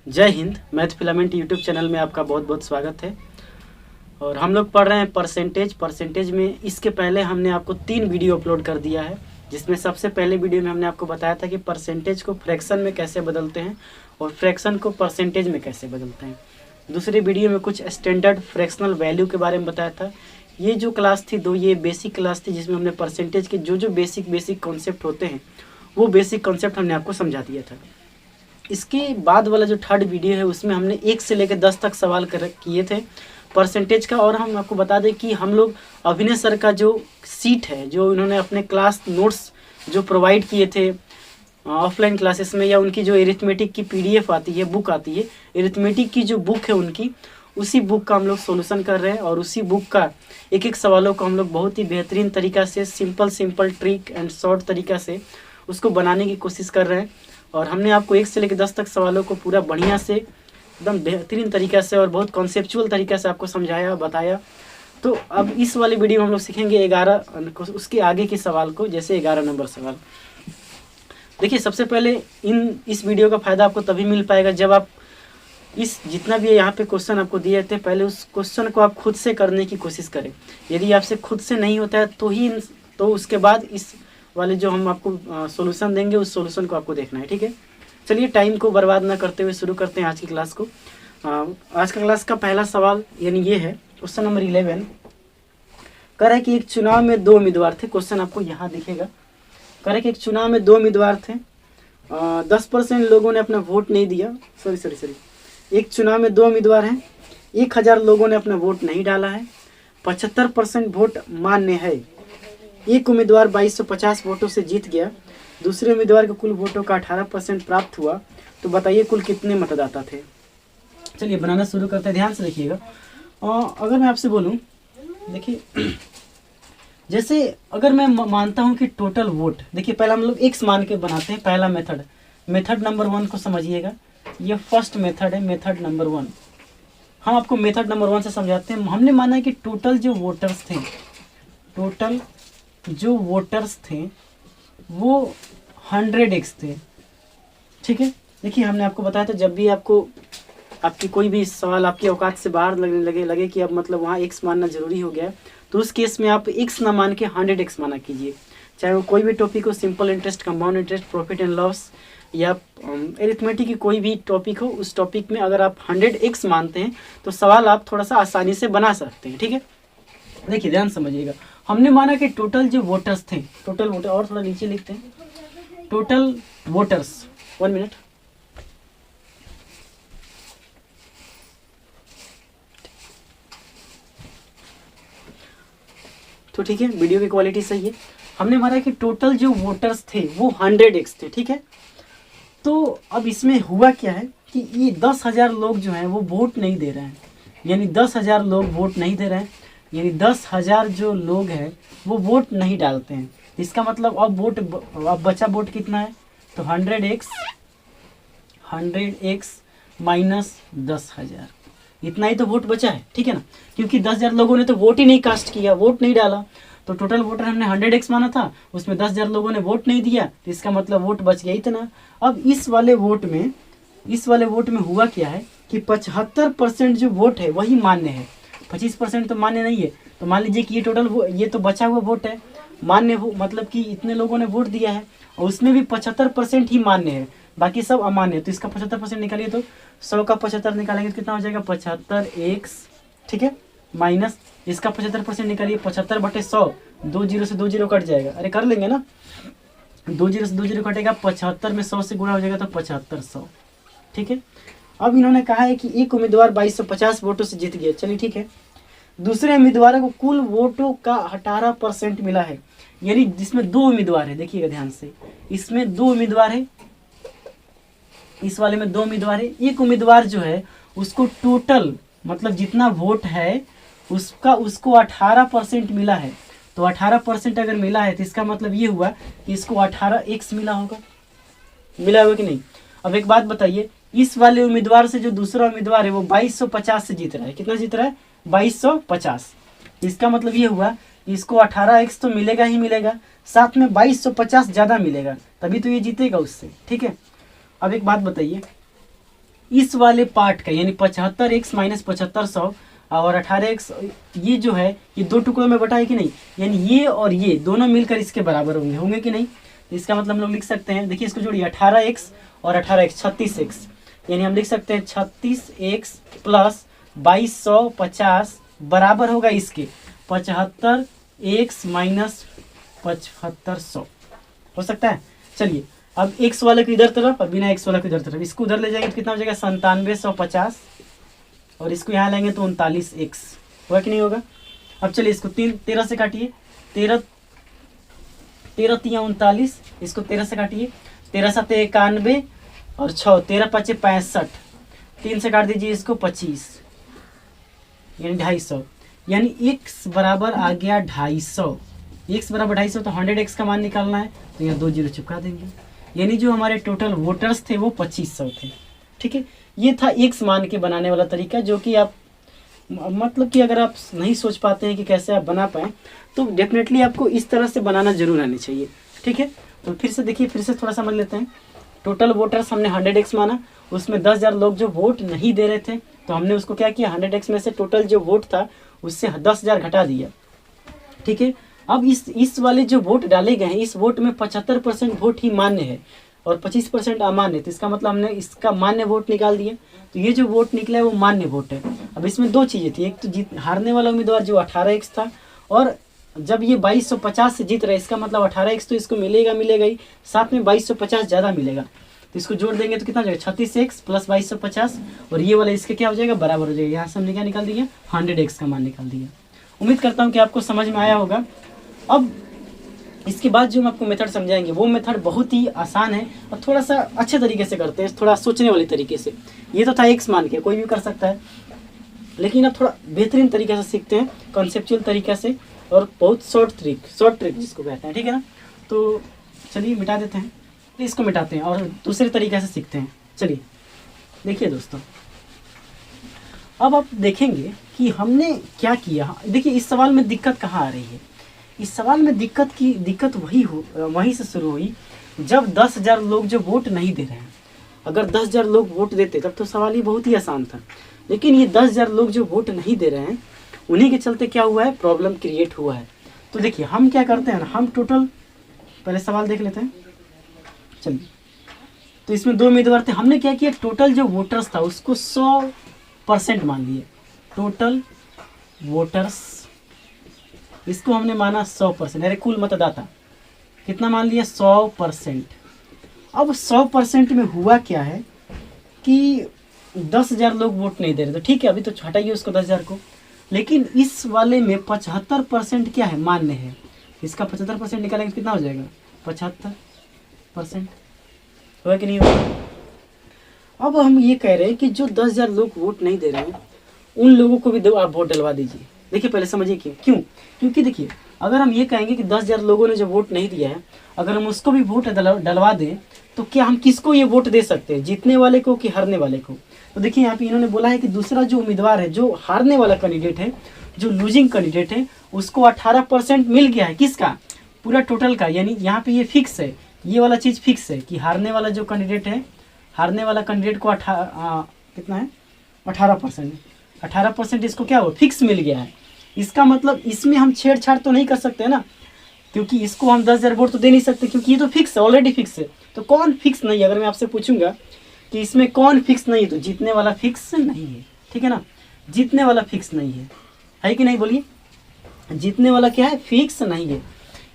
जय Hind. Math filament YouTube channel में आपका बहुत बहुत स्वागत है। और हम लोग पढ़ रहे हैं परसेंटेज में इसके पहले हमने आपको 3 वीडियो अपलोड कर दिया है, जिसमें सबसे पहले वीडियो में हमने आपको बताया था कि परसेंटेज को फ्रैक्शन में कैसे बदलते हैं और फ्रैक्शन को परसेंटेज में कैसे बदलते हैं। दूसरे वीडियो में कुछ स्टैंडर्ड फ्रैक्शनल वैल्यू के बारे में बताया था। ये जो क्लास थी ये बेसिक क्लास थी, जिसमें हमने परसेंटेज के जो बेसिक कॉन्सेप्ट होते हैं वो बेसिक कॉन्सेप्ट हमने आपको समझा दिया था। इसके बाद वाला जो थर्ड वीडियो है उसमें हमने 1 से लेकर 10 तक सवाल किए थे परसेंटेज का। और हम आपको बता दें कि हम लोग अभिनय सर का जो सीट है, जो उन्होंने अपने क्लास नोट्स जो प्रोवाइड किए थे ऑफलाइन क्लासेस में, या उनकी जो एरिथमेटिक की PDF आती है, बुक आती है, एरिथमेटिक की जो बुक है उनकी, उसी बुक का हम लोग सोल्यूशन कर रहे हैं। और उसी बुक का एक एक सवालों को हम लोग बहुत ही बेहतरीन तरीक़ा से सिंपल ट्रिक एंड शॉर्ट तरीक़ा से उसको बनाने की कोशिश कर रहे हैं। और हमने आपको 1 से लेकर 10 तक सवालों को पूरा बढ़िया से एकदम बेहतरीन तरीक़ा से और बहुत कॉन्सेप्चुअल तरीक़ा से आपको समझाया बताया। तो अब इस वाले वीडियो में हम लोग सीखेंगे 11 उसके आगे के सवाल को, जैसे 11 नंबर सवाल। देखिए, सबसे पहले इस वीडियो का फ़ायदा आपको तभी मिल पाएगा जब आप इस जितना भी यहाँ पे क्वेश्चन आपको दिए थे, पहले उस क्वेश्चन को आप खुद से करने की कोशिश करें। यदि आपसे खुद से नहीं होता है तो उसके बाद इस वाले जो हम आपको सॉल्यूशन देंगे उस सॉल्यूशन को आपको देखना है, ठीक है। चलिए, टाइम को बर्बाद ना करते हुए शुरू करते हैं आज की क्लास को। आज का क्लास का पहला सवाल यानी ये है, क्वेश्चन नंबर 11। कह रहा है कि एक चुनाव में 2 उम्मीदवार थे। क्वेश्चन आपको यहाँ दिखेगा। कह रहा है कि एक चुनाव में 2 उम्मीदवार थे। 10% लोगों ने अपना वोट नहीं दिया। सॉरी एक चुनाव में 2 उम्मीदवार हैं। 1000 लोगों ने अपना वोट नहीं डाला है। 75% वोट मान्य है। एक उम्मीदवार 2250 वोटों से जीत गया। दूसरे उम्मीदवार को कुल वोटों का 18% प्राप्त हुआ। तो बताइए कुल कितने मतदाता थे। चलिए बनाना शुरू करते हैं, ध्यान से देखिएगा। अगर मैं आपसे बोलूं, देखिए जैसे अगर मैं मानता हूं कि टोटल वोट, देखिए पहला हम लोग x मान के बनाते हैं। पहला मेथड नंबर 1 को समझिएगा। ये फर्स्ट मेथड है, मेथड नंबर 1। हम आपको मेथड नंबर 1 से समझाते हैं। हमने माना है कि टोटल जो वोटर्स थे वो 100x थे, ठीक है। देखिए, हमने आपको बताया था जब भी आपकी कोई भी सवाल आपकी औकात से बाहर लगने लगे कि अब मतलब वहाँ x मानना जरूरी हो गया है, तो उस केस में आप x ना मान के 100x माना कीजिए। चाहे वो कोई भी टॉपिक हो, simple interest, compound interest, profit and loss, या एरिथमेटिक की कोई भी टॉपिक हो, उस टॉपिक में अगर आप 100x मानते हैं तो सवाल आप थोड़ा सा आसानी से बना सकते हैं, ठीक है। देखिए ध्यान समझिएगा। हमने माना कि टोटल जो वोटर्स थे, टोटल वोटर, और थोड़ा नीचे लिखते हैं, टोटल वोटर्स, 1 मिनट। तो ठीक है, वीडियो की क्वालिटी सही है। हमने माना कि टोटल जो वोटर्स थे वो 100x थे, ठीक है। तो अब इसमें हुआ क्या है कि ये 10,000 लोग जो हैं वो वोट नहीं दे रहे हैं, यानी 10,000 लोग वोट नहीं दे रहे हैं, यानी 10,000 जो लोग हैं वो वोट नहीं डालते हैं। इसका मतलब अब बचा वोट कितना है, तो 100x माइनस 10,000, इतना ही तो वोट बचा है, ठीक है ना। क्योंकि 10,000 लोगों ने तो वोट ही नहीं कास्ट किया, वोट नहीं डाला। तो टोटल वोटर हमने 100x माना था, उसमें 10,000 लोगों ने वोट नहीं दिया, तो इसका मतलब वोट बच गया इतना। अब इस वाले वोट में हुआ क्या है कि 75% जो वोट है वही मान्य है, 25% तो मान्य नहीं है। तो मान लीजिए कि ये तो बचा हुआ वोट है, मान्य हो मतलब कि इतने लोगों ने वोट दिया है और उसमें भी 75% ही मान्य है, बाकी सब अमान्य है। तो इसका 75% निकालिए, तो 100 का 75 निकालेंगे तो कितना हो जाएगा, 75x, ठीक है, माइनस इसका 75% निकालिए, 75/100, 2 0 से 2 0 कट जाएगा। अरे कर लेंगे ना, 2 0 से 2 0 कटेगा, 75 में 100 से गुणा हो जाएगा तो 7500, ठीक है। अब इन्होंने कहा है कि एक उम्मीदवार 2250 वोटों से जीत गया। चलिए ठीक है। दूसरे उम्मीदवार को कुल वोटों का 18% मिला है, यानी जिसमें 2 उम्मीदवार है। देखिएगा ध्यान से, इसमें 2 उम्मीदवार है, इस वाले में 2 उम्मीदवार है। एक उम्मीदवार जो है उसको टोटल मतलब जितना वोट है उसको 18% मिला है। तो 18% अगर मिला है तो इसका मतलब ये हुआ कि इसको 18x मिला होगा कि नहीं। अब एक बात बताइए, इस वाले उम्मीदवार से जो दूसरा उम्मीदवार है वो 2250 से जीत रहा है। कितना जीत रहा है, 2250। इसका मतलब ये हुआ कि इसको 18x तो मिलेगा ही मिलेगा, साथ में 2250 ज़्यादा मिलेगा, तभी तो ये जीतेगा उससे, ठीक है। अब एक बात बताइए, इस वाले पार्ट का यानी 75x माइनस 7500 और 18x, ये जो है ये दो टुकड़ों में बटा है कि नहीं, यानी ये और ये दोनों मिलकर इसके बराबर होंगे कि नहीं। तो इसका मतलब हम लोग लिख सकते हैं, देखिए इसको जोड़िए 18x और 18x 36x, यानी हम लिख सकते हैं 36x प्लस 2250 बराबर होगा इसके 75x माइनस 7500 हो सकता है। चलिए अब x वाले को इधर तरफ और बिना x वाले को इधर तरफ, इसको उधर ले जाएंगे तो कितना हो जाएगा 9750 और इसको यहाँ लेंगे तो 39x होगा कि नहीं होगा। अब चलिए इसको 13 से काटिए, 13 39, इसको 13 से काटिए, 13 7 91 और 6 13 5 65, 3 से काट दीजिए इसको 25 यानी 250, यानी x बराबर आ गया 250, x बराबर 250 तो 100x का मान निकालना है तो यहाँ 2 जीरो चिपका देंगे, यानी जो हमारे टोटल वोटर्स थे वो 2500 थे। ठीक है, ये था x मान के बनाने वाला तरीका, जो कि आप मतलब कि अगर आप नहीं सोच पाते हैं कि कैसे आप बना पाएँ तो डेफिनेटली आपको इस तरह से बनाना जरूर आनी चाहिए। ठीक है, तो फिर से देखिए, फिर से थोड़ा समझ लेते हैं। टोटल वोटर्स हमने 100x माना, उसमें 10,000 लोग जो वोट नहीं दे रहे थे तो हमने उसको क्या किया, 100x में से टोटल जो वोट था उससे 10,000 घटा दिया। ठीक है, अब इस वाले जो वोट डाले गए हैं, इस वोट में 75% वोट ही मान्य है और 25% अमान्य, तो इसका मतलब हमने इसका मान्य वोट निकाल दिया। तो ये जो वोट निकला है वो मान्य वोट है। अब इसमें दो चीज़ें थी, एक तो हारने वाला उम्मीदवार जो 18x था, और जब ये 2250 से जीत रहा है इसका मतलब 18x तो इसको मिलेगा ही, साथ में 2250 ज़्यादा मिलेगा, तो इसको जोड़ देंगे तो कितना हो जाएगा 36x प्लस 2250 और ये वाला इसके क्या हो जाएगा, बराबर हो जाएगा। यहाँ से हमने क्या निकाल दिया, 100x का मान निकाल दिया। उम्मीद करता हूँ कि आपको समझ में आया होगा। अब इसके बाद जो हम आपको मेथड समझाएंगे वो मेथड बहुत ही आसान है और थोड़ा सा अच्छे तरीके से करते हैं, थोड़ा सोचने वाले तरीके से। ये तो था x मान के, कोई भी कर सकता है, लेकिन अब थोड़ा बेहतरीन तरीके से सीखते हैं, कॉन्सेप्चुअल तरीके से और बहुत शॉर्ट ट्रिक जिसको कहते हैं। ठीक है ना, तो चलिए मिटा देते हैं, इसको मिटाते हैं और दूसरे तरीके से सीखते हैं। चलिए देखिए दोस्तों, अब आप देखेंगे कि हमने क्या किया। देखिए इस सवाल में दिक्कत कहाँ आ रही है, इस सवाल में दिक्कत वहीं से शुरू हुई जब 10,000 लोग जो वोट नहीं दे रहे हैं। अगर 10,000 लोग वोट देते तब तो सवाल ही बहुत ही आसान था, लेकिन ये 10,000 लोग जो वोट नहीं दे रहे हैं उन्हीं के चलते क्या हुआ है, प्रॉब्लम क्रिएट हुआ है। तो देखिए हम क्या करते हैं ना, हम टोटल पहले सवाल देख लेते हैं। चलिए, तो इसमें 2 उम्मीदवार थे, हमने क्या किया, टोटल जो वोटर्स था उसको 100% मान लिए। टोटल वोटर्स इसको हमने माना 100%, अरे कुल मतदाता कितना मान लिया, 100%। अब 100% में हुआ क्या है कि 10,000 लोग वोट नहीं दे रहे, तो ठीक है अभी तो हटाइए उसको 10,000 को, लेकिन इस वाले में 75% क्या है, मान्य है। इसका 75% निकालेंगे कितना हो जाएगा, 75% हुआ कि नहीं हुआ। अब हम ये कह रहे हैं कि जो 10,000 लोग वोट नहीं दे रहे हैं उन लोगों को भी आप वोट डलवा दीजिए। देखिए पहले समझिए क्यों, क्योंकि देखिए अगर हम ये कहेंगे कि 10,000 लोगों ने जो वोट नहीं दिया है, अगर हम उसको भी वोट डलवा दें तो क्या हम किसको ये वोट दे सकते हैं, जीतने वाले को कि हारने वाले को। तो देखिए यहाँ पे इन्होंने बोला है कि दूसरा जो उम्मीदवार है, जो हारने वाला कैंडिडेट है, जो लूजिंग कैंडिडेट है, उसको 18% मिल गया है, किसका, पूरा टोटल का। यानी यहाँ पे ये फिक्स है, ये वाला चीज़ फिक्स है कि हारने वाला जो कैंडिडेट है, हारने वाला कैंडिडेट को कितना है 18%, 18% इसको क्या हो, फिक्स मिल गया है। इसका मतलब इसमें हम छेड़छाड़ तो नहीं कर सकते ना, क्योंकि इसको हम 10,000 वोट तो दे नहीं सकते, क्योंकि ये तो फिक्स है, ऑलरेडी फिक्स है। तो कौन फिक्स नहीं है, अगर मैं आपसे पूछूंगा कि इसमें कौन फिक्स नहीं है, तो जीतने वाला फिक्स नहीं है। ठीक है ना, जीतने वाला फिक्स नहीं है कि नहीं, बोलिए, जीतने वाला क्या है, फिक्स नहीं है।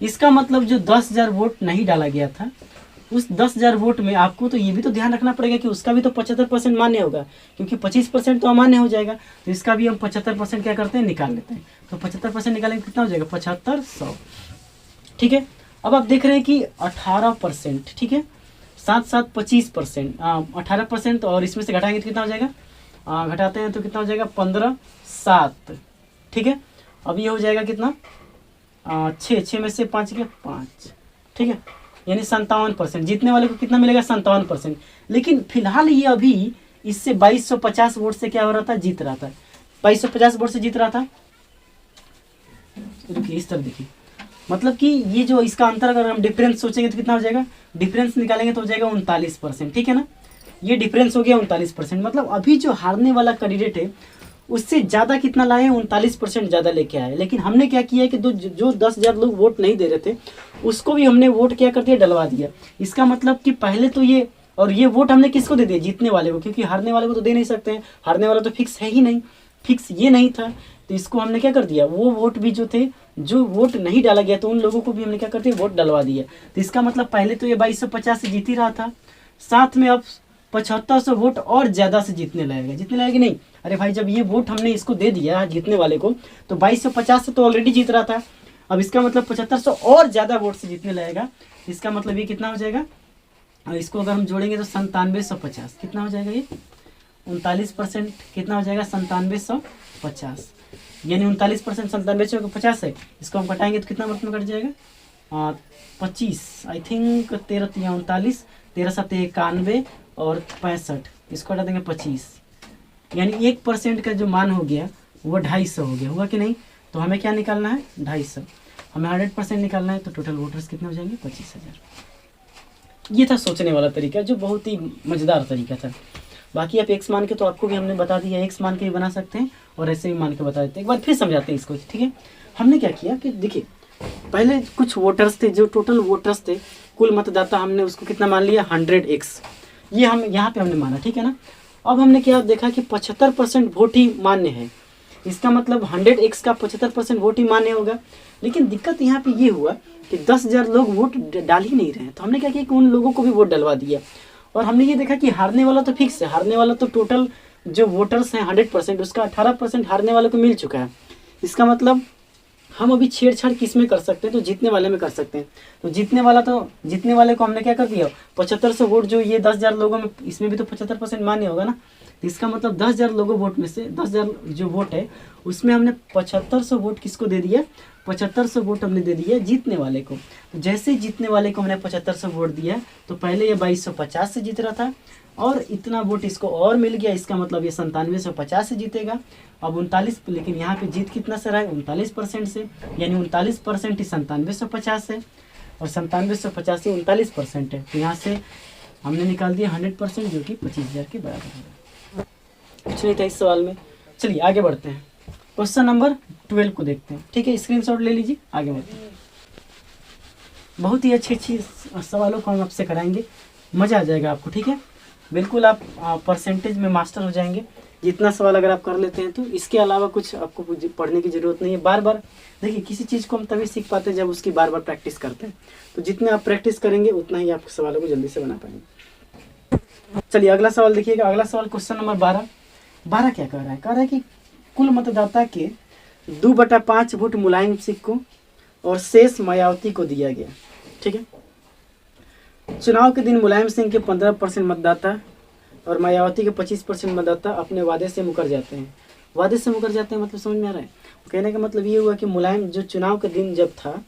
इसका मतलब जो 10,000 वोट नहीं डाला गया था, उस 10,000 वोट में आपको तो ये भी तो ध्यान रखना पड़ेगा कि उसका भी तो 75% मान्य होगा, क्योंकि 25% तो अमान्य हो जाएगा। तो इसका भी हम 75% क्या करते हैं, निकाल लेते हैं। तो 75% निकालेंगे कितना हो जाएगा, 7500। ठीक है, अब आप देख रहे हैं कि 18%, ठीक है, साथ साथ 25%, 18% और इसमें से घटाएंगे तो कितना हो जाएगा, घटाते हैं तो कितना हो जाएगा 15 7। ठीक है, अब ये हो जाएगा कितना, 6 में से 5 गया 5। ठीक है, यानी 57%। जीतने वाले को कितना मिलेगा, 57%। लेकिन फिलहाल ये अभी इससे 2250 वोट से क्या हो रहा था, जीत रहा था, 2250 वोट से जीत रहा था। रुकिए इस तरह देखिए, मतलब कि ये जो इसका अंतर अगर हम डिफरेंस सोचेंगे तो कितना हो जाएगा, डिफरेंस निकालेंगे तो हो जाएगा 39%। ठीक है ना, ये डिफरेंस हो गया 39%। मतलब अभी जो हारने वाला कैंडिडेट है उससे ज़्यादा कितना लाए हैं, 39% ज़्यादा लेके आए। लेकिन हमने क्या किया है कि जो 10,000 लोग वोट नहीं दे रहे थे उसको भी हमने वोट क्या कर दिया, डलवा दिया। इसका मतलब कि पहले तो ये, और ये वोट हमने किसको दे दिया, जीतने वाले को, क्योंकि हारने वाले को तो दे नहीं सकते हैं, हारने वाला तो फिक्स है ही नहीं, फिक्स ये नहीं था। तो इसको हमने क्या कर दिया, वो वोट भी जो थे, जो वोट नहीं डाला गया तो उन लोगों को भी हमने क्या कर दिया, वोट डलवा दिया। तो इसका मतलब पहले तो ये 2250 से जीत ही रहा था, साथ में अब 7500 वोट और ज़्यादा से जीतने लगेगा। जीतने लगेगा नहीं, अरे भाई जब ये वोट हमने इसको दे दिया जीतने वाले को, तो 2250 से तो ऑलरेडी जीत रहा था, अब इसका मतलब 7500 और ज़्यादा वोट से जीतने लगेगा। इसका मतलब ये कितना हो जाएगा, और इसको अगर हम जोड़ेंगे तो 9750 कितना हो जाएगा, ये 39% कितना हो जाएगा, 9750, यानी 39% 9750 है। इसको हम घटाएंगे तो कितना मतलब कट जाएगा, 25, आई थिंक 13 39, 13 7 91 और 65, इसको हटा देंगे 25, यानी 1% का जो मान हो गया वो 250 हो गया, हुआ कि नहीं। तो हमें क्या निकालना है, 250, हमें 100% निकालना है, तो टोटल वोटर्स कितने हो जाएंगे, 25,000। ये था सोचने वाला तरीका, जो बहुत ही मज़ेदार तरीका था। बाकी आप एक्स मान के तो आपको भी हमने बता दिया, एक्स मान के भी बना सकते हैं और ऐसे भी मान के बता देते हैं। एक बार फिर समझाते हैं इसको, ठीक है। हमने क्या किया कि देखिए, पहले कुछ वोटर्स थे, जो टोटल वोटर्स थे, कुल मतदाता, हमने उसको कितना मान लिया, 100x, ये हम यहाँ पे हमने माना, ठीक है ना। अब हमने क्या देखा कि 75% वोट ही मान्य है, इसका मतलब 100x का 75% वोट ही मान्य होगा। लेकिन दिक्कत यहाँ पे ये हुआ कि 10,000 लोग वोट डाल ही नहीं रहे हैं, तो हमने क्या किया कि उन लोगों को भी वोट डलवा दिया। और हमने ये देखा कि हारने वाला तो फिक्स है, हारने वाला तो टोटल जो वोटर्स हैं 100%, उसका 18% हारने वाले को मिल चुका है। इसका मतलब हम अभी छेड़छाड़ किस में कर सकते हैं, तो जीतने वाले में कर सकते हैं। तो जीतने वाले को हमने क्या कर दिया, 7500 वोट, जो ये 10,000 लोगों में, इसमें भी तो 75% मान्य होगा ना। तो इसका मतलब 10,000 लोगों वोट में से 10,000 जो वोट है उसमें हमने 7500 वोट किसको दे दिया, 7500 वोट हमने दे दिया जीतने वाले को। तो जैसे जीतने वाले को हमने 7500 वोट दिया, तो पहले ये 2250 से जीत रहा था और इतना वोट इसको और मिल गया, इसका मतलब ये 9750 से जीतेगा। अब 39, लेकिन यहाँ पे जीत कितना से रहा है, 39% से, यानी 39% ही 9750 है और 9750 ही 39% है। तो यहाँ से हमने निकाल दिया 100%, जो कि 25,000 के बराबर होगा। कुछ नहीं था इस सवाल में। चलिए आगे बढ़ते हैं, क्वेश्चन नंबर 12 को देखते हैं, ठीक है। स्क्रीनशॉट ले लीजिए, आगे बढ़ते हैं। बहुत ही अच्छी सवालों को हम आपसे कराएंगे, मज़ा आ जाएगा आपको, ठीक है। बिल्कुल आप परसेंटेज में मास्टर हो जाएंगे जितना सवाल अगर आप कर लेते हैं तो। इसके अलावा कुछ आपको पढ़ने की ज़रूरत नहीं है। बार बार देखिए, किसी चीज़ को हम तभी सीख पाते हैं जब उसकी बार बार प्रैक्टिस करते हैं। तो जितने आप प्रैक्टिस करेंगे उतना ही आप सवालों को जल्दी से बना पाएंगे। चलिए अगला सवाल देखिएगा। अगला सवाल क्वेश्चन नंबर 12 क्या कह रहा है, कह रहा है कि कुल मतदाता के 2/5 वोट मुलायम सिंह को और शेष मायावती को दिया गया, ठीक है। चुनाव के दिन मुलायम सिंह के 15% मतदाता और मायावती के 25% मतदाता अपने वादे से मुकर जाते हैं। वादे से मुकर जाते हैं मतलब समझ में आ रहा है। कहने का मतलब ये हुआ कि मुलायम, जो चुनाव का दिन जब था,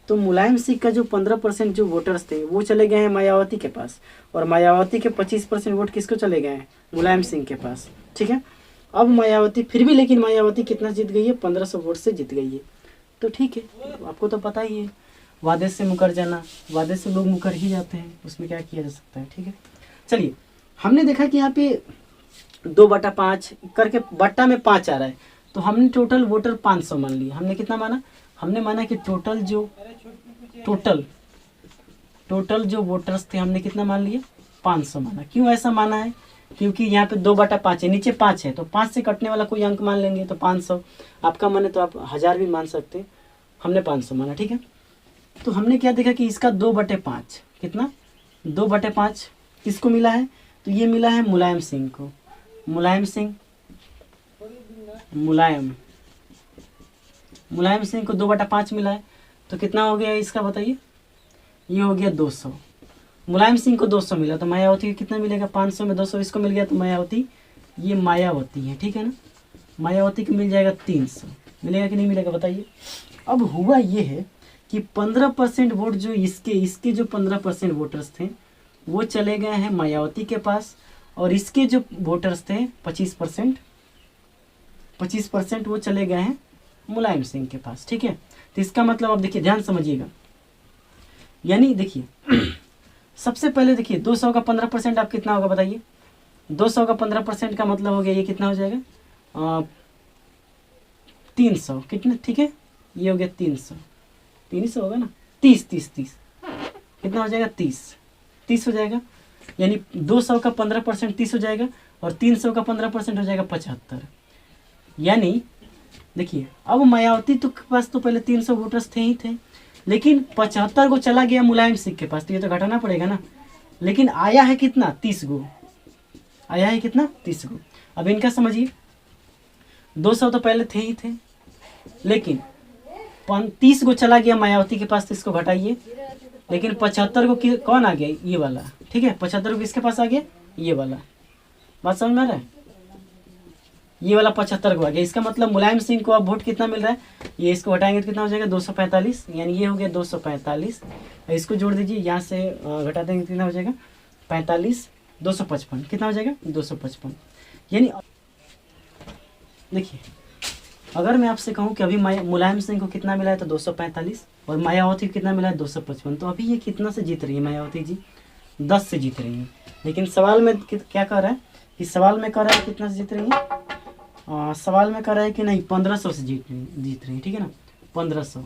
तो मुलायम सिंह का जो 15% जो वोटर्स थे वो चले गए हैं मायावती के पास, और मायावती के 25% वोट किसको चले गए हैं, मुलायम सिंह के पास, ठीक है। अब मायावती फिर भी, लेकिन मायावती कितना जीत गई है, 1500 वोट से जीत गई है। तो ठीक है, आपको तो पता ही है, वादे से मुकर जाना, वादे से लोग मुकर ही जाते हैं, उसमें क्या किया जा सकता है, ठीक है। चलिए हमने देखा कि यहाँ पे 2/5 करके बट्टा में 5 आ रहा है, तो हमने टोटल वोटर 500 मान लिया। हमने कितना माना, हमने माना कि टोटल जो वोटर्स थे हमने कितना मान लिया, 500 माना। क्यों ऐसा माना है, क्योंकि यहाँ पे 2/5 है, नीचे 5 है, तो 5 से कटने वाला कोई अंक मान लेंगे तो 500। आपका मन है तो आप 1000 भी मान सकते हैं, हमने 500 माना, ठीक है। तो हमने क्या देखा कि इसका 2/5 कितना, 2/5 किसको मिला है, तो ये मिला है मुलायम सिंह को। मुलायम सिंह को 2/5 मिला है, तो कितना हो गया इसका बताइए, ये हो गया 200। मुलायम सिंह को 200 मिला, तो मायावती को कितना मिलेगा, 500 में 200 इसको मिल गया, तो मायावती, ये मायावती है, ठीक है ना। मायावती को मिल जाएगा 300, मिलेगा कि नहीं मिलेगा बताइए। अब हुआ ये है कि 15% वोट जो इसके जो 15% वोटर्स थे वो चले गए हैं मायावती के पास, और इसके जो वोटर्स थे 25% वो चले गए हैं मुलायम सिंह के पास, ठीक है। तो इसका मतलब, अब देखिए ध्यान समझिएगा, यानी देखिए सबसे पहले देखिए 200 का 15% आप कितना होगा बताइए, 200 का 15% का मतलब हो गया, ये कितना हो जाएगा 300, कितना, ठीक है, ये हो गया 300, 300 होगा ना, 30 30 30 कितना हो जाएगा 30 हो जाएगा। यानी 200 का 15% 30 हो जाएगा और 300 का 15% हो जाएगा 75। यानी देखिए अब मायावती तो के पास तो पहले 300 वोटर्स थे ही थे, लेकिन 75 को चला गया मुलायम सिंह के पास, तो ये तो घटाना पड़ेगा ना। लेकिन आया है कितना 30 गो, आया है कितना 30 गो। अब इनका समझिए 200 तो पहले थे ही थे, लेकिन 30 गो चला गया मायावती के पास, तो इसको घटाइए। लेकिन 75 को कौन आ गया, ये वाला, ठीक है, 75 को किसके पास आ गया, ये वाला। बात समझ में आ रहा है, ये वाला 75 को आ गया। इसका मतलब मुलायम सिंह को अब वोट कितना मिल रहा है, ये इसको हटाएंगे तो कितना हो जाएगा 245, यानी ये हो गया 245। इसको जोड़ दीजिए, यहाँ से घटा देंगे कितना हो जाएगा 45, 255 कितना हो जाएगा 255। यानी देखिए अगर मैं आपसे कहूँ कि अभी मुलायम सिंह को कितना मिला है तो 245 और मायावती को कितना मिला है 255, तो अभी ये कितना से जीत रही है मायावती जी, 10 से जीत रही है। लेकिन सवाल में क्या कह रहा है कि सवाल में कह रहा है कितना से जीत रही है, सवाल में कह रहा है कि नहीं 1500 से जीत रही है, ठीक है ना, 1500,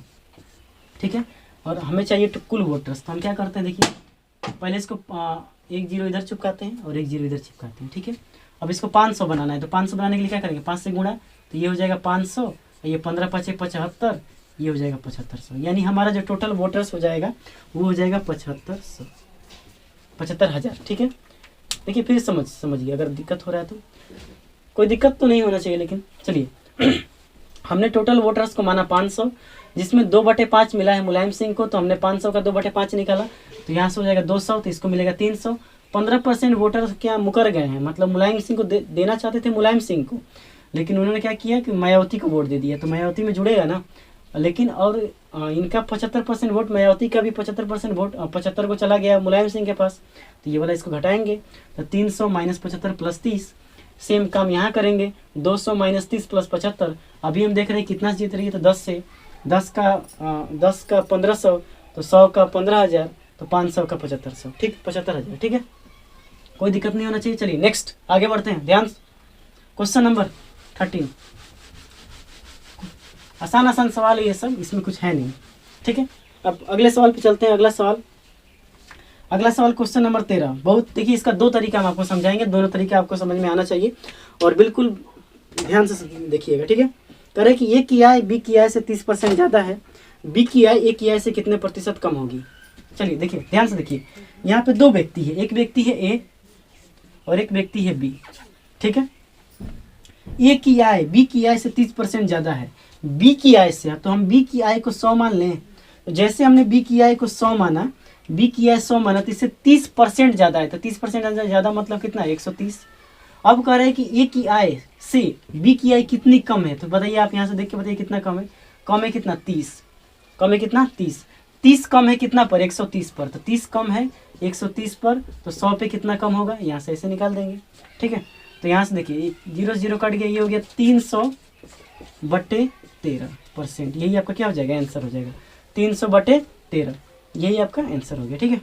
ठीक है। और हमें चाहिए कुल वोटर्स, तो हम क्या करते हैं देखिए पहले इसको 1 0 इधर चिपकाते हैं और 1 0 इधर चिपकाते हैं, ठीक है। अब इसको 500 बनाना है, तो 500 बनाने के लिए क्या करेंगे 5 से गुणा, तो ये हो जाएगा 500, ये 15 5 75, ये हो जाएगा 7500। यानी हमारा जो टोटल वोटर्स हो जाएगा वो हो जाएगा 75,000, ठीक है। देखिए फिर समझिए, अगर दिक्कत हो रहा है तो कोई दिक्कत तो नहीं होना चाहिए, लेकिन चलिए हमने टोटल वोटर्स को माना 500, जिसमें 2/5 मिला है मुलायम सिंह को, तो हमने 500 का 2/5 निकाला, तो यहाँ से हो जाएगा 200, तो इसको मिलेगा 300। 15% वोटर्स क्या मुकर गए हैं, मतलब मुलायम सिंह को देना चाहते थे मुलायम सिंह को, लेकिन उन्होंने क्या किया कि मायावती को वोट दे दिया, तो मायावती में जुड़ेगा ना। लेकिन और इनका 75% वोट, मायावती का भी 75% वोट 75 को चला गया मुलायम सिंह के पास, तो ये वाला इसको घटाएंगे, तो 300 - 75 + 30। सेम काम यहाँ करेंगे, 200 - 30 + 75। अभी हम देख रहे हैं कितना जीत रही है, तो 10 से 10 का 1500, तो 100 का 15,000, तो 500 का 7500, ठीक 75,000, ठीक है, कोई दिक्कत नहीं होना चाहिए। चलिए नेक्स्ट आगे बढ़ते हैं, ध्यान। क्वेश्चन नंबर 13, आसान सवाल है ये सब, इसमें कुछ है नहीं, ठीक है। अब अगले सवाल पे चलते हैं। अगला सवाल क्वेश्चन नंबर 13। बहुत देखिए, इसका 2 तरीका हम आपको समझाएंगे, दोनों तरीके आपको समझ में आना चाहिए और बिल्कुल ध्यान से देखिएगा, ठीक है। कह रहे कि ए की आय बी की आय से 30% ज़्यादा है, बी की आय ए की आय से कितने प्रतिशत कम होगी। चलिए देखिए, ध्यान से देखिए, यहाँ पे 2 व्यक्ति है, एक व्यक्ति है ए और एक व्यक्ति है बी, ठीक है। ए की आय बी की आय से 30% ज़्यादा है, बी की आय से, तो हम बी की आय को 100 मान लें। तो जैसे हमने बी की आय को 100 माना, बी की आय 100 माना, तो इससे 30% ज़्यादा है, तो 30% ज़्यादा मतलब कितना 130। अब कह रहे हैं कि ए की आय से बी की आय कितनी कम है, तो बताइए आप यहाँ से देख के बताइए कितना कम है। कम है कितना 30, कम है कितना 30 कम है कितना पर 130 पर, तो 30 कम है 130 पर, तो 100 पे कितना कम होगा, यहाँ से ऐसे निकाल देंगे, ठीक है। तो यहाँ से देखिए 0 0 कट गया, ये हो गया 300/13%, यही आपका क्या हो जाएगा आंसर हो जाएगा 300/13, यही आपका आंसर हो गया, ठीक है।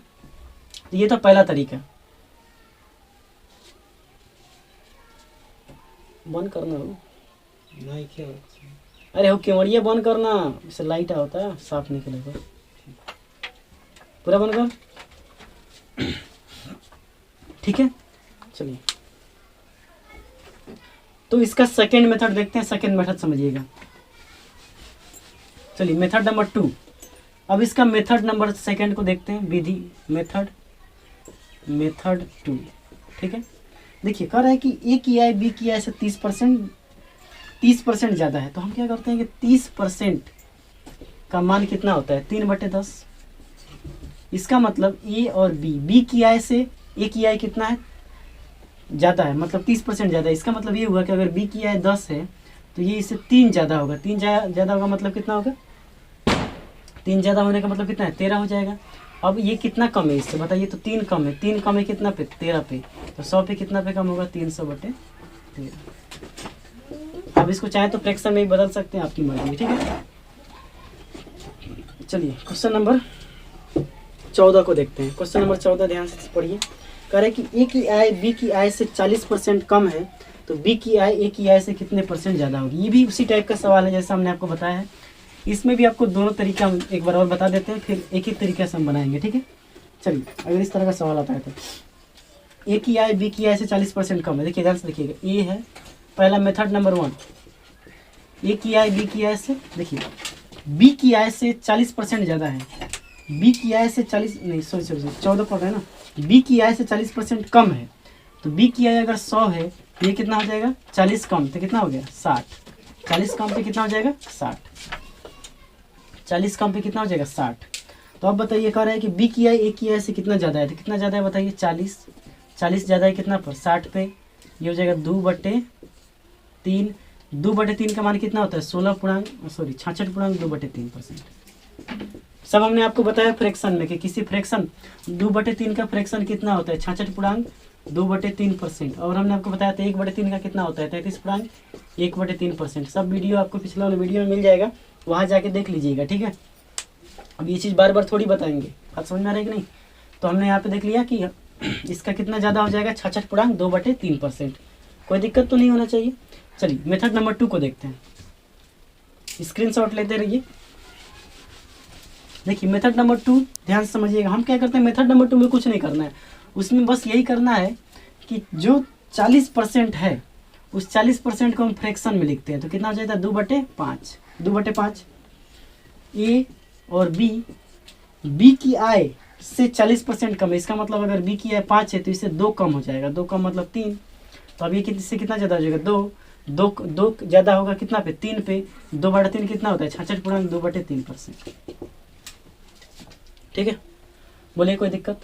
तो ये तो पहला तरीका, बंद करना हो नहीं क्या, अरे हो केवड़िया बंद करना, इससे लाइट होता है साफ निकलेगा, पूरा बंद कर, ठीक है। चलिए तो इसका सेकेंड मेथड देखते हैं, सेकेंड मेथड समझिएगा। चलिए मेथड नंबर 2, अब इसका मेथड नंबर सेकेंड को देखते हैं, विधि मेथड 2, ठीक है। देखिए कह रहा है कि ए की आय बी की आय से 30% ज़्यादा है, तो हम क्या करते हैं कि 30% का मान कितना होता है 3/10। इसका मतलब ए और बी की आय से ए की आय कितना है ज़्यादा है, मतलब 30% ज़्यादा है। इसका मतलब ये हुआ कि अगर बी की आय 10 है तो ये इससे 3 ज़्यादा होगा, 3 ज़्यादा होगा मतलब कितना होगा, 3 ज़्यादा होने का मतलब कितना है 13 हो जाएगा। अब ये कितना कम है इससे बताइए, तो 3 कम है, 3 कम है कितना पे 13 पे, तो 100 पे कितना पे कम होगा 300/13। अब इसको चाहे तो फ्रैक्शन में भी बदल सकते हैं, आपकी मर्जी, ठीक है। चलिए क्वेश्चन नंबर 14 को देखते हैं। क्वेश्चन नंबर 14 ध्यान से पढ़िए। कह रहे कि ए की आय बी की आय से 40% कम है, तो बी की आय ए की आय से कितने % ज़्यादा होगी। ये भी उसी टाइप का सवाल है जैसा हमने आपको बताया है। इसमें भी आपको दोनों तरीका हम एक बार और बता देते हैं, फिर एक ही तरीके से हम बनाएंगे, ठीक है। चलिए, अगर इस तरह का सवाल आता है तो ए की आय बी की आय से 40% कम है। देखिए ध्यान से देखिएगा, ए है पहला मेथड नंबर 1, ए की आय बी की आय से, देखिए बी की आय से 40% ज़्यादा है, बी की आय से 14 पड़ रहा है ना, बी की आय से 40% कम है। तो बी की आय अगर 100 है, ये कितना हो जाएगा 40 कम, तो कितना हो गया 60, 40 कम पे कितना हो जाएगा 60, 40 कम पे कितना हो जाएगा 60। तो अब बताइए, कह रहा है कि बी की आय ए की आय से कितना ज़्यादा है, तो कितना ज़्यादा है बताइए 40, 40 ज़्यादा है कितना पर 60 पे, ये हो जाएगा 2/3, 2/3 का मान कितना होता है 66.2/3%। सब हमने आपको बताया फ्रैक्शन में कि किसी फ्रैक्शन 2/3 का फ्रैक्शन कितना होता है 66.2/3%, और हमने आपको बताया था 1/3 का कितना होता है 33.1/3%। सब वीडियो आपको पिछले वाले वीडियो में मिल जाएगा, वहाँ जाके देख लीजिएगा, ठीक है। अब ये चीज़ बार बार थोड़ी बताएंगे, बात समझ में आ रहा है कि नहीं। तो हमने यहाँ पे देख लिया कि इसका कितना ज़्यादा हो जाएगा 66.2/3%, कोई दिक्कत तो नहीं होना चाहिए। चलिए मेथड नंबर 2 को देखते हैं, स्क्रीनशॉट लेते रहिए। देखिए मेथड नंबर 2 ध्यान से समझिएगा। हम क्या करते हैं, मेथड नंबर 2 में कुछ नहीं करना है, उसमें बस यही करना है कि जो 40% है उस 40% को हम फ्रैक्शन में लिखते हैं। तो कितना हो जाता है 2/5, 2/5। ए और बी की आय से 40% कम है, इसका मतलब अगर बी की आय 5 है तो इससे 2 कम हो जाएगा, 2 कम मतलब 3। तो अब ये इससे कितना ज़्यादा हो जाएगा 2 ज़्यादा होगा कितना पे 3 पे, 2/3 कितना होता है 66.2/3%, ठीक है। बोलिए कोई दिक्कत।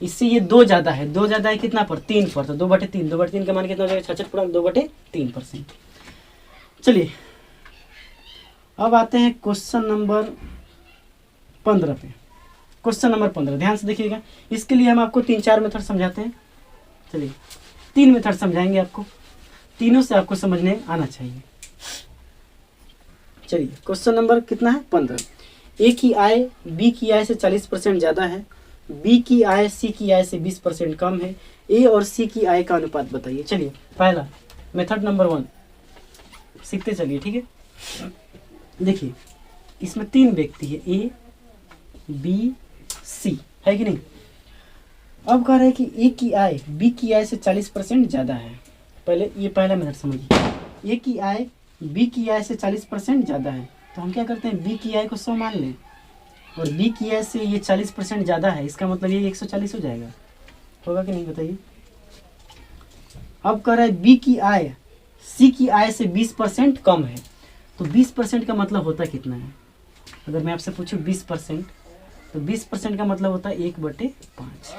इससे ये 2 ज़्यादा है, 2 ज़्यादा है कितना पर 3 पर, तो 2/3, 2/3 का मान कितना हो जाएगा 66.2/3%। चलिए अब आते हैं क्वेश्चन नंबर 15 पे। क्वेश्चन नंबर 15 ध्यान से देखिएगा। इसके लिए हम आपको 3-4 मेथड समझाते हैं। चलिए 3 मेथड समझाएंगे आपको, तीनों से आपको समझने आना चाहिए। चलिए क्वेश्चन नंबर कितना है 15। ए की आय बी की आय से 40% ज़्यादा है, बी की आय सी की आय से 20% कम है, ए और सी की आय का अनुपात बताइए। चलिए पहला मेथड नंबर 1 सीखते चलिए, ठीक है। देखिए इसमें 3 व्यक्ति है, ए बी सी, है कि नहीं। अब कह रहे हैं कि ए की आय बी की आय से 40% ज़्यादा है। पहले ये पहला मेथड समझिए, ए की आय बी की आय से 40% ज़्यादा है, तो हम क्या करते हैं बी की आय को 100 मान लें, और बी की आय से ये 40% ज़्यादा है, इसका मतलब ये 140 हो जाएगा, होगा कि नहीं बताइए। अब कह रहा है बी की आय सी की आय से 20% कम है, तो 20% का मतलब होता कितना है। अगर मैं आपसे पूछूं 20%, तो 20% का मतलब होता है 1/5।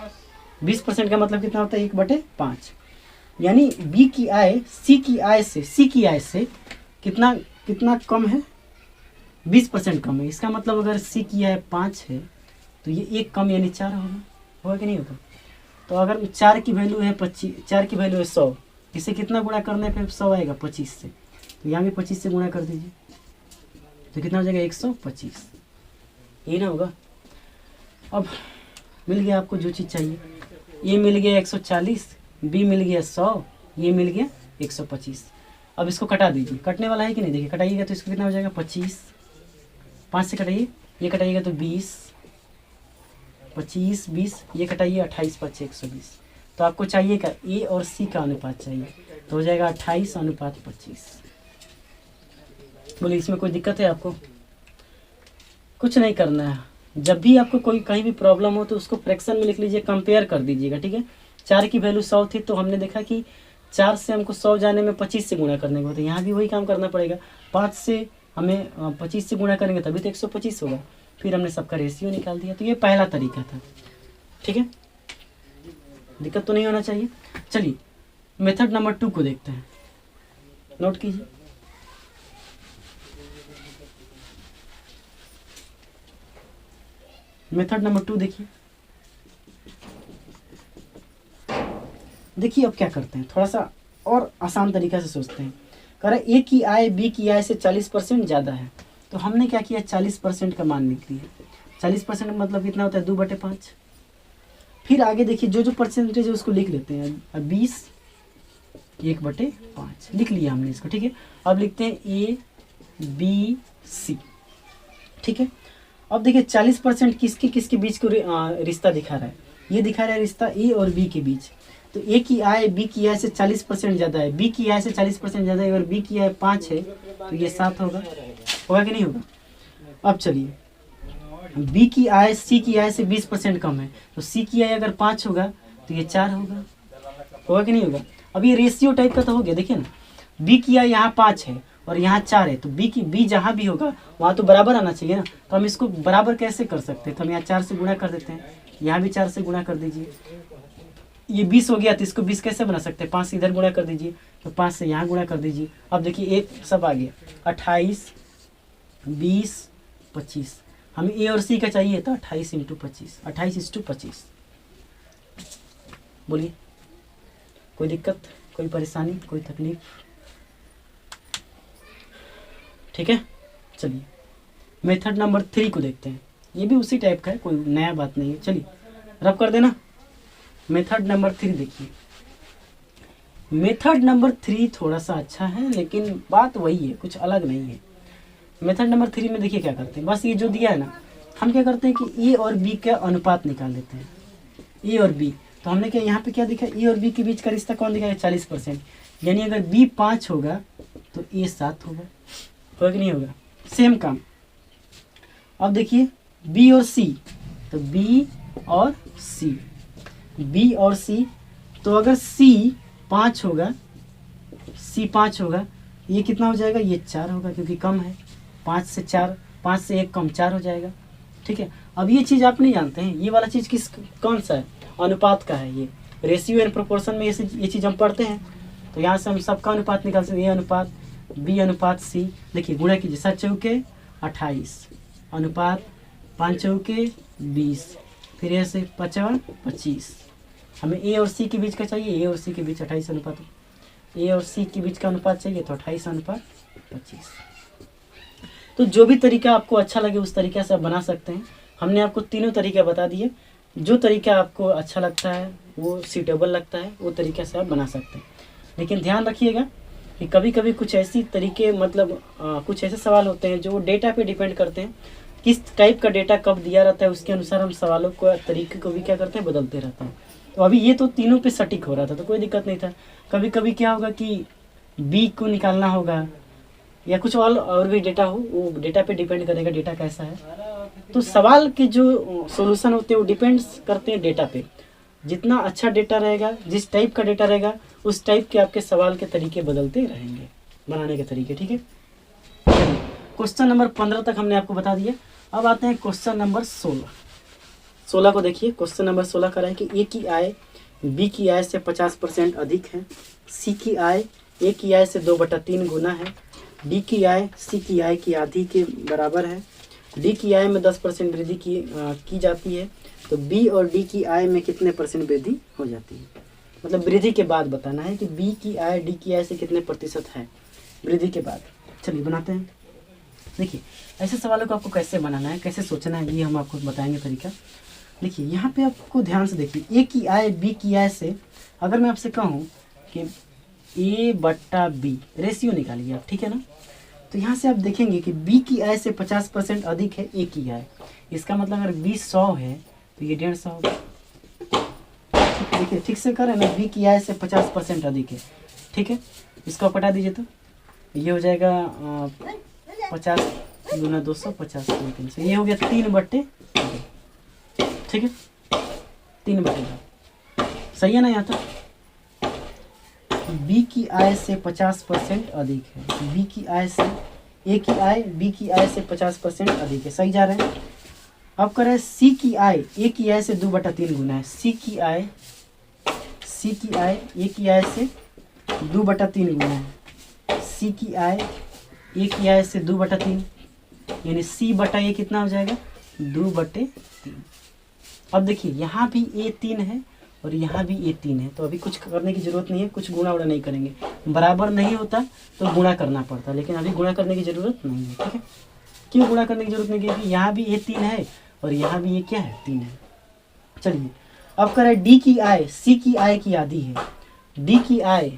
20% का मतलब कितना होता है 1/5, यानी बी की आय सी की आय से कितना कम है 20% कम है। इसका मतलब अगर सी की आय 5 है तो ये 1 कम यानी 4 होगा कि नहीं होगा। तो अगर 4 की वैल्यू है 25, 4 की वैल्यू है 100, इसे कितना गुणा करने पे 100 आएगा 25 से, तो यहाँ भी 25 से गुणा कर दीजिए, तो कितना हो जाएगा 125, यही ना होगा। अब मिल गया आपको जो चीज़ चाहिए, ए मिल गया 140, बी मिल गया 100, ये मिल गया 125। अब इसको कटा दीजिए, कटने वाला है कि नहीं, देखिए कटाइएगा तो इसको कितना हो जाएगा 25, 5 से कटाइए, ये कटाइएगा तो 20, 25, 20, ये कटाइए 28, 5, 120। तो आपको चाहिए क्या ए और सी का अनुपात चाहिए, तो हो जाएगा 28:25। बोलिए इसमें कोई दिक्कत है आपको। कुछ नहीं करना है, जब भी आपको कोई कहीं भी प्रॉब्लम हो तो उसको फ्रैक्शन में लिख लीजिए, कंपेयर कर दीजिएगा, ठीक है। 4 की वैल्यू 100 थी, तो हमने देखा कि 4 से हमको 100 जाने में 25 से गुणा करने को, तो यहाँ भी वही काम करना पड़ेगा। 5 से हमें 25 से गुणा करेंगे तभी तो 125 होगा। फिर हमने सबका रेशियो निकाल दिया। तो ये पहला तरीका था, ठीक है, दिक्कत तो नहीं होना चाहिए। चलिए मेथड नंबर 2 को देखते हैं, नोट कीजिए। मेथड नंबर 2 देखिए, अब क्या करते हैं, थोड़ा सा और आसान तरीका से सोचते हैं। कह रहा है ए की आय बी की आय से 40% ज़्यादा है, तो हमने क्या किया 40% का मान लिख लिया। 40% मतलब कितना होता है 2/5। फिर आगे देखिए जो जो परसेंटेज है उसको लिख लेते हैं। 20 1/5 लिख लिया हमने इसको, ठीक है। अब लिखते हैं ABC, ठीक है। अब देखिए 40% किसके किसके बीच को रिश्ता दिखा रहा है, ये दिखा रहा है रिश्ता A और B के बीच। तो A की आय B की आय से 40% ज़्यादा है, B की आय से 40% ज़्यादा है, और B की आय 5 है तो ये 7 होगा कि नहीं होगा। अब चलिए B की आय C की आय से 20% कम है, तो C की आय अगर 5 होगा तो ये 4 होगा कि नहीं होगा। अब ये रेशियो टाइप का तो हो गया, देखिए ना, B की आय यहाँ 5 है और यहाँ 4 है, तो B जहाँ भी होगा वहाँ तो बराबर आना चाहिए ना। तो हम इसको बराबर कैसे कर सकते हैं, तो हम यहाँ 4 से गुणा कर देते हैं, यहाँ भी 4 से गुणा कर दीजिए। ये 20 हो गया तो इसको 20 कैसे बना सकते हैं, 5 से इधर गुणा कर दीजिए, तो 5 से यहाँ गुणा कर दीजिए। अब देखिए एक सब आ गया, 28 20 25। हमें A और C का चाहिए था 28 × 25, 28:25। बोलिए कोई दिक्कत, कोई परेशानी, कोई तकलीफ, ठीक है। चलिए मेथड नंबर 3 को देखते हैं, ये भी उसी टाइप का है, कोई नया बात नहीं है। चलिए रब कर देना। मेथड नंबर 3 देखिए, मेथड नंबर 3 थोड़ा सा अच्छा है लेकिन बात वही है, कुछ अलग नहीं है। मेथड नंबर 3 में देखिए क्या करते हैं, बस ये जो दिया है ना, हम क्या करते हैं कि A और B का अनुपात निकाल लेते हैं। A और B, तो हमने क्या यहाँ पे क्या दिखा, A और B के बीच का रिश्ता कौन दिखाया, 40%। यानी अगर B 5 होगा तो A 7 होगा कि नहीं होगा। सेम काम अब देखिए B और C, तो B और C, B और C, तो अगर C 5 होगा, C 5 होगा, ये कितना हो जाएगा, ये 4 होगा क्योंकि कम है। 5 से 4, 5 से 1 कम 4 हो जाएगा, ठीक है। अब ये चीज़ आप नहीं जानते हैं, ये वाला चीज़ कौन सा है, अनुपात का है। ये रेशियो एंड प्रोपोर्शन में ये चीज़ हम पढ़ते हैं, तो यहाँ से हम सबका अनुपात निकाल सकते हैं। A अनुपात B अनुपात C, देखिए गुणा कीजिए, 7 चौके 28 अनुपात 5 चौके 20, फिर ऐसे 5 25। हमें A और C के बीच का चाहिए, A और C के बीच 28 अनुपात, A और C के बीच का अनुपात चाहिए तो 28 अनुपात 25। तो जो भी तरीका आपको अच्छा लगे उस तरीके से आप बना सकते हैं। हमने आपको तीनों तरीके बता दिए, जो तरीका आपको अच्छा लगता है, वो सूटेबल लगता है, वो तरीके से आप बना सकते हैं। लेकिन ध्यान रखिएगा कि कभी कभी कुछ ऐसी तरीके, मतलब कुछ ऐसे सवाल होते हैं जो डेटा पे डिपेंड करते हैं, किस टाइप का डेटा कब दिया रहता है उसके अनुसार हम सवालों को, तरीके को भी क्या करते हैं, बदलते रहते हैं। तो अभी ये तो तीनों पे सटीक हो रहा था तो कोई दिक्कत नहीं था। कभी कभी क्या होगा कि B को निकालना होगा या कुछ और भी डेटा हो, वो डेटा पे डिपेंड करेगा डेटा कैसा है। तो सवाल के जो सॉल्यूशन होते हैं वो डिपेंड्स करते हैं डेटा पे। जितना अच्छा डेटा रहेगा, जिस टाइप का डेटा रहेगा, उस टाइप के आपके सवाल के तरीके बदलते रहेंगे, बनाने के तरीके, ठीक है। क्वेश्चन नंबर 15 तक हमने आपको बता दिया। अब आते हैं क्वेश्चन नंबर 16 को देखिए। क्वेश्चन नंबर 16 कह रहा है कि A की आय B की आय से 50% अधिक है, C की आय A की आय से 2/3 गुना है, D की आय C की आय की आधी के बराबर है, D की आय में 10% वृद्धि की जाती है, तो B और D की आय में कितने % वृद्धि हो जाती है। मतलब वृद्धि के बाद बताना है कि B की आय D की आय से कितने प्रतिशत है वृद्धि के बाद। चलिए बनाते हैं। देखिए ऐसे सवालों को आपको कैसे बनाना है, कैसे सोचना है, ये हम आपको बताएंगे तरीका। देखिए यहाँ पे आपको ध्यान से देखिए, A की आय B की आय से, अगर मैं आपसे कहूँ कि A/B रेशियो निकालिए आप, ठीक है ना। तो यहाँ से आप देखेंगे कि B की आय से 50% अधिक है A की आय, इसका मतलब अगर B 100 है तो ये 150 होगा। देखिए ठीक से करें ना, B की आय से 50% अधिक है, ठीक है। इसको आप हटा दीजिए तो ये हो जाएगा 50 × 250, ये हो गया 3/2, ठीक है, 3/2। सही है ना यहाँ तक। B की आय से 50% अधिक है, B की आय से A की आय B की आय से 50% अधिक है, सही जा रहे हैं। अब करें C की आय A की आय से 2/3 गुना है, C की आय A की आय से 2/3 गुना है, C की आय A की आय से 2/3, यानी C/A कितना हो जाएगा, 2/3। अब देखिए यहाँ भी A 3 है और यहाँ भी A 3 है, तो अभी कुछ करने की ज़रूरत नहीं है, कुछ गुणा उड़ा नहीं करेंगे। बराबर नहीं होता तो गुणा करना पड़ता, लेकिन अभी गुणा करने की ज़रूरत नहीं है, ठीक है। क्यों गुणा करने की ज़रूरत नहीं, क्योंकि यहाँ भी A 3 है और यहाँ भी ये क्या है, 3 है। चलिए अब कह रहा है डी की आय सी की आय की आधी है। डी की आय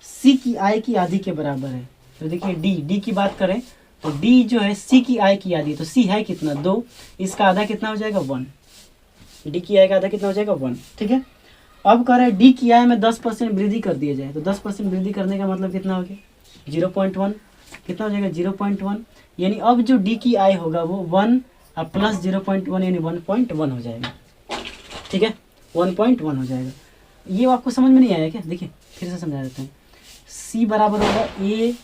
सी की आय की आधी के बराबर है। तो देखिए डी की बात करें तो डी जो है सी की आय की आधी, तो सी है कितना 2, इसका आधा कितना हो जाएगा 1। डी की आय का आधा कितना हो जाएगा 1, ठीक है। अब कह रहा है डी की आय में 10% वृद्धि कर दिया जाए, तो 10% वृद्धि करने का मतलब कितना हो गया 0.1, कितना हो जाएगा 0.1, यानी अब जो डी की आय होगा वो 1 प्लस 0.1 यानी 1.1 हो जाएगा, ठीक है, 1.1 हो जाएगा। ये आपको समझ में नहीं आया क्या? देखिए फिर से समझा देते हैं। सी बराबर होगा ए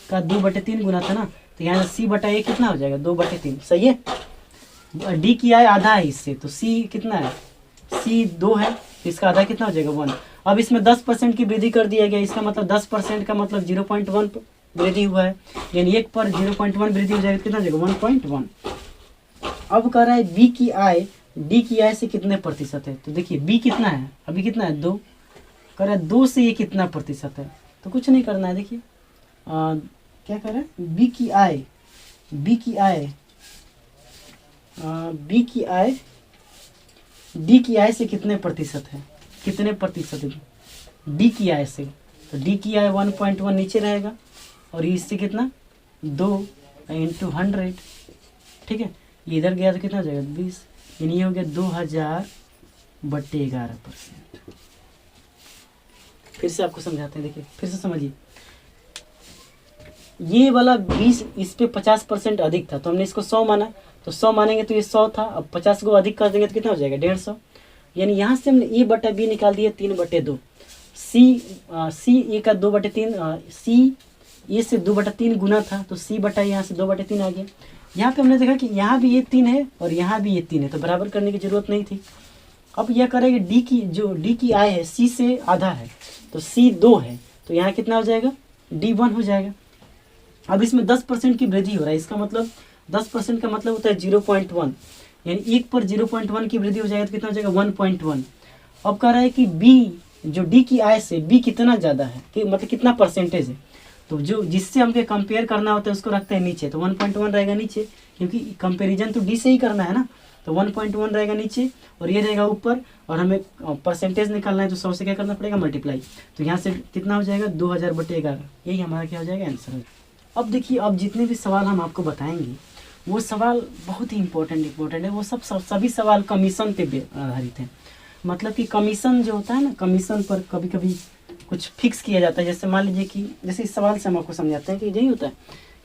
का 2/3 गुना था ना, तो यहाँ सी बटा ए कितना हो जाएगा 2/3, सही है। डी की आय आधा है इससे, तो सी कितना है, सी 2 है, तो इसका आधा कितना हो जाएगा 1। अब इसमें 10% की वृद्धि कर दिया गया, इसका मतलब 10% का मतलब 0.1 वृद्धि हुआ है, यानी 1 पर 0.1 वृद्धि हो जाएगा, कितना हो जाएगा 1.1। अब कह रहा है बी की आय डी की आय से कितने प्रतिशत है, तो देखिए बी कितना है, अभी कितना है 2, कह रहा है 2 से ये कितना प्रतिशत है, तो कुछ नहीं करना है। देखिए क्या कर रहा है बी की आय डी की आय से कितने प्रतिशत है, कितने प्रतिशत है डी की आय से, तो डी की आय 1.1 नीचे रहेगा और इससे कितना 2 × 100, ठीक है। ये इधर गया तो कितना हो जाएगा 20, यानी ये हो गया 2000/11%। फिर से आपको समझाते हैं, देखिए फिर से समझिए। ये वाला 20 इस पे 50% अधिक था, तो हमने इसको 100 माना, तो 100 मानेंगे तो ये 100 था, अब 50 को अधिक कर देंगे तो कितना हो जाएगा 150, यानी यहाँ से हमने ए बटा बी निकाल दिया 3/2। सी ए का 2/3, सी ए से 2/3 गुना था, तो सी बटा यहाँ से 2/3 आ गया। यहाँ पे हमने देखा कि यहाँ भी ये 3 है और यहाँ भी ये 3 है, तो बराबर करने की जरूरत नहीं थी। अब यह करेंगे डी की आय है सी से आधा है, तो सी 2 है, तो यहाँ कितना हो जाएगा डी 1 हो जाएगा। अब इसमें 10% की वृद्धि हो रहा है, इसका मतलब 10% का मतलब होता है 0.1, यानी 1 पर 0.1 की वृद्धि हो जाएगा तो कितना हो जाएगा 1.1। अब कह रहा है कि बी जो डी की आय से बी कितना ज़्यादा है, कि मतलब कितना परसेंटेज है, तो जो जिससे हमको कंपेयर करना होता है उसको रखते हैं नीचे, तो 1.1 रहेगा नीचे, क्योंकि कंपेरिजन तो डी से ही करना है ना, तो 1.1 रहेगा नीचे और ये रहेगा ऊपर, और हमें परसेंटेज निकालना है तो 100 से क्या करना पड़ेगा मल्टीप्लाई, तो यहाँ से कितना हो जाएगा 2000/11, यही हमारा क्या हो जाएगा आंसर। अब देखिए, अब जितने भी सवाल हम आपको बताएंगे वो सवाल बहुत ही इंपॉर्टेंट है, वो सभी सवाल कमीशन पे आधारित हैं। मतलब कि कमीशन जो होता है ना, कमीशन पर कभी कभी कुछ फिक्स किया जाता है। जैसे मान लीजिए कि जैसे इस सवाल से हम आपको समझाते हैं कि यही होता है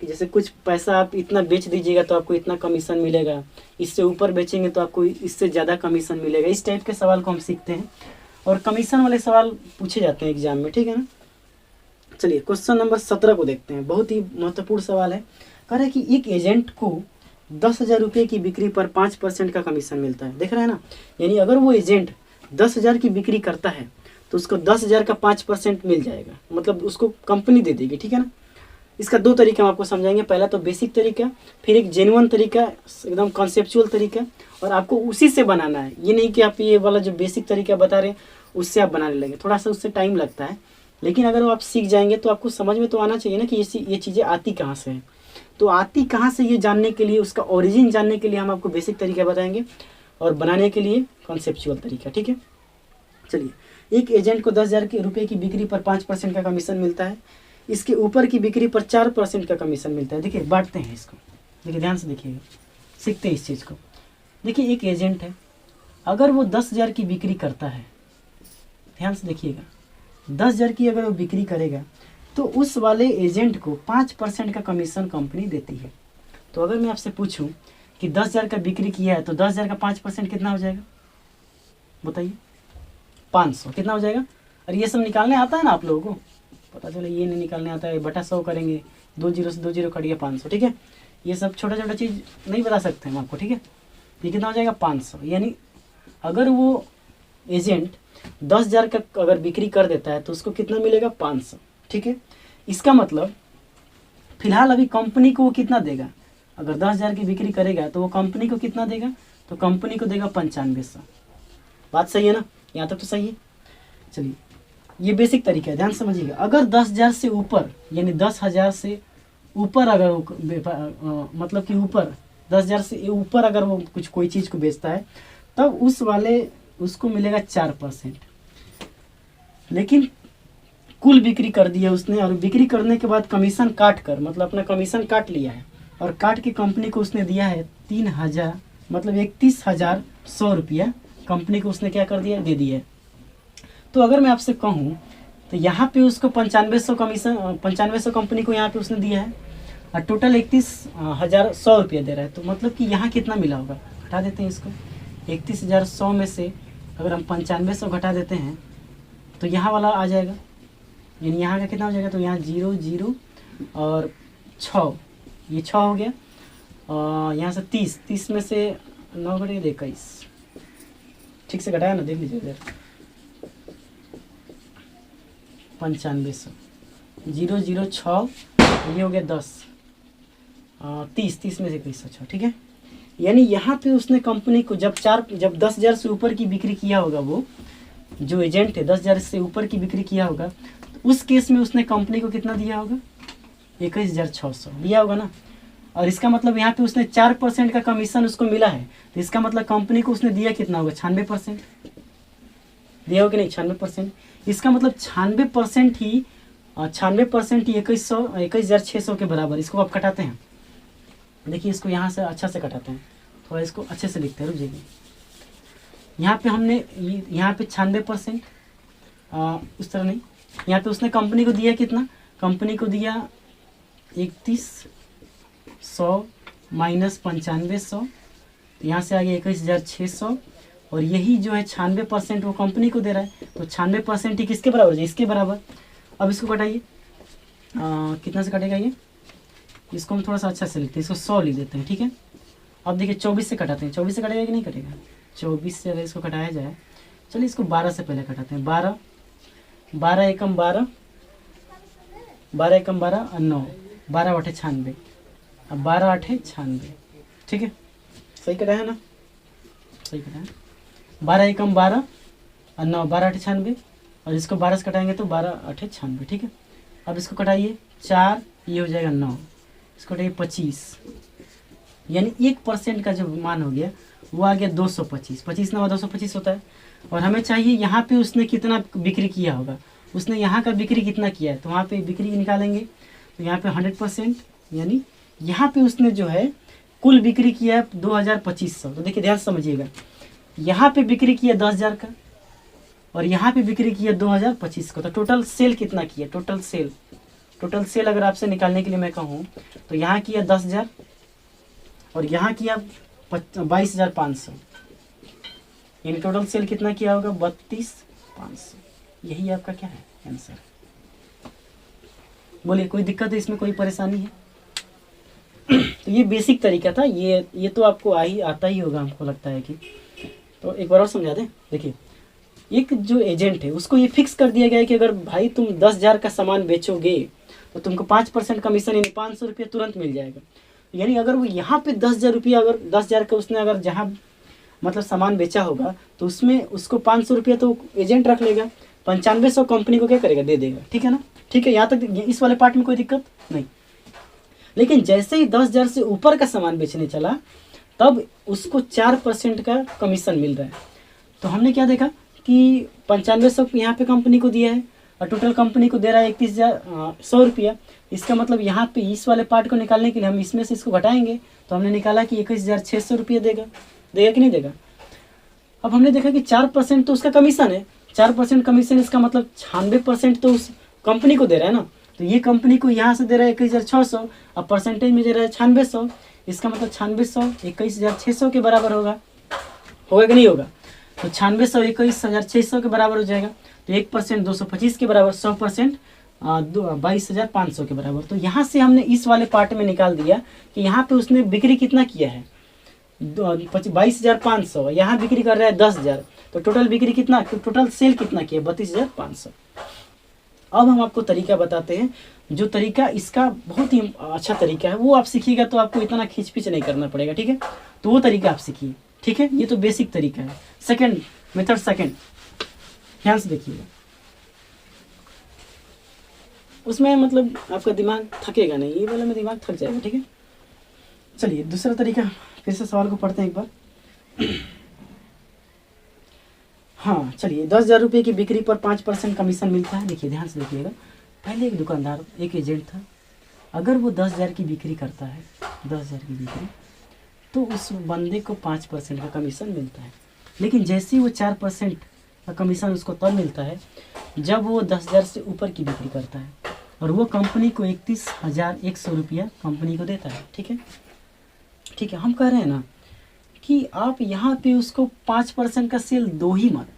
कि जैसे कुछ पैसा आप इतना बेच दीजिएगा तो आपको इतना कमीशन मिलेगा, इससे ऊपर बेचेंगे तो आपको इससे ज़्यादा कमीशन मिलेगा। इस टाइप के सवाल को हम सीखते हैं और कमीशन वाले सवाल पूछे जाते हैं एग्जाम में, ठीक है ना। चलिए क्वेश्चन नंबर 17 को देखते हैं, बहुत ही महत्वपूर्ण सवाल है। कह रहा है कि एक एजेंट को 10,000 रुपये की बिक्री पर 5% का कमीशन मिलता है, देख रहे हैं ना। यानी अगर वो एजेंट 10,000 की बिक्री करता है तो उसको 10,000 का 5% मिल जाएगा, मतलब उसको कंपनी दे देगी, ठीक है ना। इसका 2 तरीका हम आपको समझाएंगे, पहला तो बेसिक तरीका, फिर एक जेन्युइन तरीका, एकदम कॉन्सेप्चुअल तरीका, और आपको उसी से बनाना है। ये नहीं कि आप ये वाला जो बेसिक तरीका बता रहे हैं उससे आप बनाने लगे, थोड़ा सा उससे टाइम लगता है, लेकिन अगर आप सीख जाएंगे तो आपको समझ में तो आना चाहिए ना कि ये चीज़ें आती कहाँ से हैं। तो आती कहाँ से ये जानने के लिए, उसका ओरिजिन जानने के लिए हम आपको बेसिक तरीका बताएंगे और बनाने के लिए कॉन्सेप्चुअल तरीका, ठीक है। चलिए, एक एजेंट को 10,000 रुपये की बिक्री पर 5% का कमीशन मिलता है, इसके ऊपर की बिक्री पर 4% का कमीशन मिलता है। देखिए बांटते हैं इसको, देखिए ध्यान से देखिएगा, सीखते हैं इस चीज़ को। देखिए एक एजेंट है, अगर वो 10,000 की बिक्री करता है, ध्यान से देखिएगा, 10,000 की अगर वो बिक्री करेगा तो उस वाले एजेंट को 5% का कमीशन कंपनी देती है। तो अगर मैं आपसे पूछूं कि 10,000 का बिक्री किया है तो 10,000 का 5% कितना हो जाएगा, बताइए 500 कितना हो जाएगा। और ये सब निकालने आता है ना आप लोगों को, पता चले ये नहीं निकालने आता है, बटा 100 करेंगे, 2 जीरो से 2 जीरो कट गया 500, ठीक है। ये सब छोटा छोटा चीज़ नहीं बता सकते हम आपको, ठीक है। ये कितना हो जाएगा 500, यानी अगर वो एजेंट 10,000 का अगर बिक्री कर देता है तो उसको कितना मिलेगा 500, ठीक है। इसका मतलब फिलहाल अभी कंपनी को वो कितना देगा, अगर 10,000 की बिक्री करेगा तो वो कंपनी को कितना देगा, तो कंपनी को देगा 9500। बात सही है ना, यहाँ तक तो सही है। चलिए ये बेसिक तरीका है, ध्यान समझिएगा। अगर 10,000 से ऊपर, यानी 10,000 से ऊपर अगर मतलब कि ऊपर 10,000 से ऊपर अगर वो कोई चीज़ को बेचता है तब उस वाले उसको मिलेगा 4%। लेकिन कुल बिक्री कर दिया उसने, और बिक्री करने के बाद कमीशन काट कर, मतलब अपना कमीशन काट लिया है, और काट के कंपनी को उसने दिया है 3000, मतलब 31,100 रुपया कंपनी को उसने क्या कर दिया, दे दिया है। तो अगर मैं आपसे कहूँ तो यहाँ पे उसको 9500 कमीशन, 9500 कंपनी को यहाँ पे उसने दिया है, और टोटल 31,100 रुपया दे रहा है। तो मतलब कि यहाँ कितना मिला होगा, घटा देते हैं इसको। 31,100 में से अगर हम 9500 घटा देते हैं तो यहाँ वाला आ जाएगा, यानी यहाँ का कितना हो जाएगा, तो यहाँ 0 0 और 6, ये 6 हो गया। और यहाँ से 30 में से 9 घटे 21, ठीक से घटाया ना, देख लीजिए इधर। 9500 0 0 6, ये हो गया 10, 30 में से 21, अच्छा ठीक है। यानी यहाँ पे उसने कंपनी को जब 10,000 से ऊपर की बिक्री किया होगा, वो जो एजेंट है 10,000 से ऊपर की बिक्री किया होगा, तो उस केस में उसने कंपनी को कितना दिया होगा, 21,600 दिया होगा ना। और इसका मतलब यहाँ पे उसने 4% का कमीशन उसको मिला है, तो इसका मतलब कंपनी को उसने दिया कितना होगा, 96% दिया होगा कि नहीं, 96%। इसका मतलब 96% ही 21,600 के बराबर। इसको आप कटाते हैं, देखिए इसको यहाँ से अच्छा से कटाते हैं, थोड़ा इसको अच्छे से लिखते हैं, रुक जाइए। यहाँ पे हमने यहाँ पे 96%, उस तरह नहीं, यहाँ पे उसने कंपनी को दिया कितना, कंपनी को दिया 31,100 माइनस 9500, यहाँ से आ गया 21,600, और यही जो है 96% वो कंपनी को दे रहा है, तो 96% ही किसके बराबर है, इसके बराबर। अब इसको कटाइए, कितना से कटेगा ये, इसको हम थोड़ा सा अच्छा से लिखते हैं, इसको 100 लिख देते हैं, ठीक है। अब देखिए 24 से कटाते हैं, 24 से कटेगा कि नहीं कटेगा, 24 से अगर इसको कटाया जाए, चलिए इसको 12 से पहले कटाते हैं। 12 12 एकम 12, 12 एकम 12 और 9, 12 8 96, अब 12 8 96, ठीक है, सही कटाया है ना, सही कटाया। 12 एकम 12 और 9, 12 8 96, और इसको 12 से कटाएंगे तो 12 8 96, ठीक है। अब इसको कटाइए 4, ये हो जाएगा 9, इसको कटाइए 25, यानी 1% का जो मान हो गया वो आ गया 225, 25 9 225 होता है। और हमें चाहिए यहाँ पे उसने कितना बिक्री किया होगा, उसने यहाँ का बिक्री कितना किया है, तो वहाँ पे बिक्री निकालेंगे, तो यहाँ पे 100%, यानी यहाँ पे उसने जो है कुल बिक्री किया है 2,2500। तो देखिए ध्यान से समझिएगा, यहाँ पे बिक्री किया 10,000 का, और यहाँ पे बिक्री किया 2,025 का, तो टोटल सेल कितना किया, टोटल सेल अगर आपसे निकालने के लिए मैं कहूँ तो यहाँ किया 10,000 और यहाँ किया 22,500, यानी टोटल सेल कितना किया होगा, 32,500। यही आपका क्या है आंसर। बोलिए कोई दिक्कत है इसमें, कोई परेशानी है? तो ये बेसिक तरीका था, ये तो आपको आता ही होगा, हमको लगता है कि। तो एक बार और समझा दें। देखिए एक जो एजेंट है उसको ये फिक्स कर दिया गया है कि अगर भाई तुम 10,000 का सामान बेचोगे तो तुमको 5% कमीशन यानी 500 रुपया तुरंत मिल जाएगा। यानी अगर वो यहाँ पे 10,000 रुपया, अगर 10,000 का उसने अगर जहाँ मतलब सामान बेचा होगा तो उसमें उसको 500 रुपया तो एजेंट रख लेगा, 9500 कंपनी को क्या करेगा, दे देगा, ठीक है ना। ठीक है, यहाँ तक इस वाले पार्ट में कोई दिक्कत नहीं। लेकिन जैसे ही 10,000 से ऊपर का सामान बेचने चला तब उसको 4% का कमीशन मिल रहा है। तो हमने क्या देखा कि 9500 यहाँ पे कंपनी को दिया है और टोटल कंपनी को दे रहा है 31,100 रुपया। इसका मतलब यहाँ पे इस वाले पार्ट को निकालने के लिए हम इसमें से इसको घटाएंगे, तो हमने निकाला कि 21,600 रुपया देगा कि नहीं देगा। अब हमने देखा कि 4% तो उसका कमीशन है, 4% कमीशन, इसका मतलब 96% तो उस कंपनी को दे रहा है ना। तो ये कंपनी को यहाँ से दे रहा है 21,600, अब परसेंटेज में दे रहा है 9600, इसका मतलब 9600 21,600 के बराबर होगा कि नहीं होगा। तो 9600 21,600 के बराबर हो जाएगा। तो 1% 225 के बराबर, 100% 22,500 के बराबर। तो यहाँ से हमने इस वाले पार्ट में निकाल दिया कि यहाँ पे उसने बिक्री कितना किया है, 22,500, यहाँ बिक्री कर रहा है 10,000, तो टोटल बिक्री कितना, टोटल सेल कितना किया, 32,500। अब हम आपको तरीका बताते हैं, जो तरीका इसका बहुत ही अच्छा तरीका है, वो आप सीखिएगा तो आपको इतना खींच नहीं करना पड़ेगा, ठीक है। तो वो तरीका आप सीखिए, ठीक है। ये तो बेसिक तरीका है। सेकंड मेथड, ध्यान से देखिएगा, उसमें मतलब आपका दिमाग थकेगा नहीं, ये वाला में दिमाग थक जाएगा, ठीक है। चलिए दूसरा तरीका, फिर से सवाल को पढ़ते हैं एक बार। हाँ चलिए, 10,000 रुपये की बिक्री पर 5% कमीशन मिलता है। देखिए ध्यान से देखिएगा, पहले एक दुकानदार, एक एजेंट था, अगर वो 10,000 की बिक्री करता है, 10,000 की बिक्री, तो उस बंदे को 5% का कमीशन मिलता है। लेकिन जैसे ही वो 4% का कमीशन उसको तब मिलता है जब वो 10,000 से ऊपर की बिक्री करता है, और वो कंपनी को 31,100 रुपया कंपनी को देता है। ठीक है, ठीक है, हम कह रहे हैं ना कि आप यहाँ पे उसको 5% का सेल दो ही मत,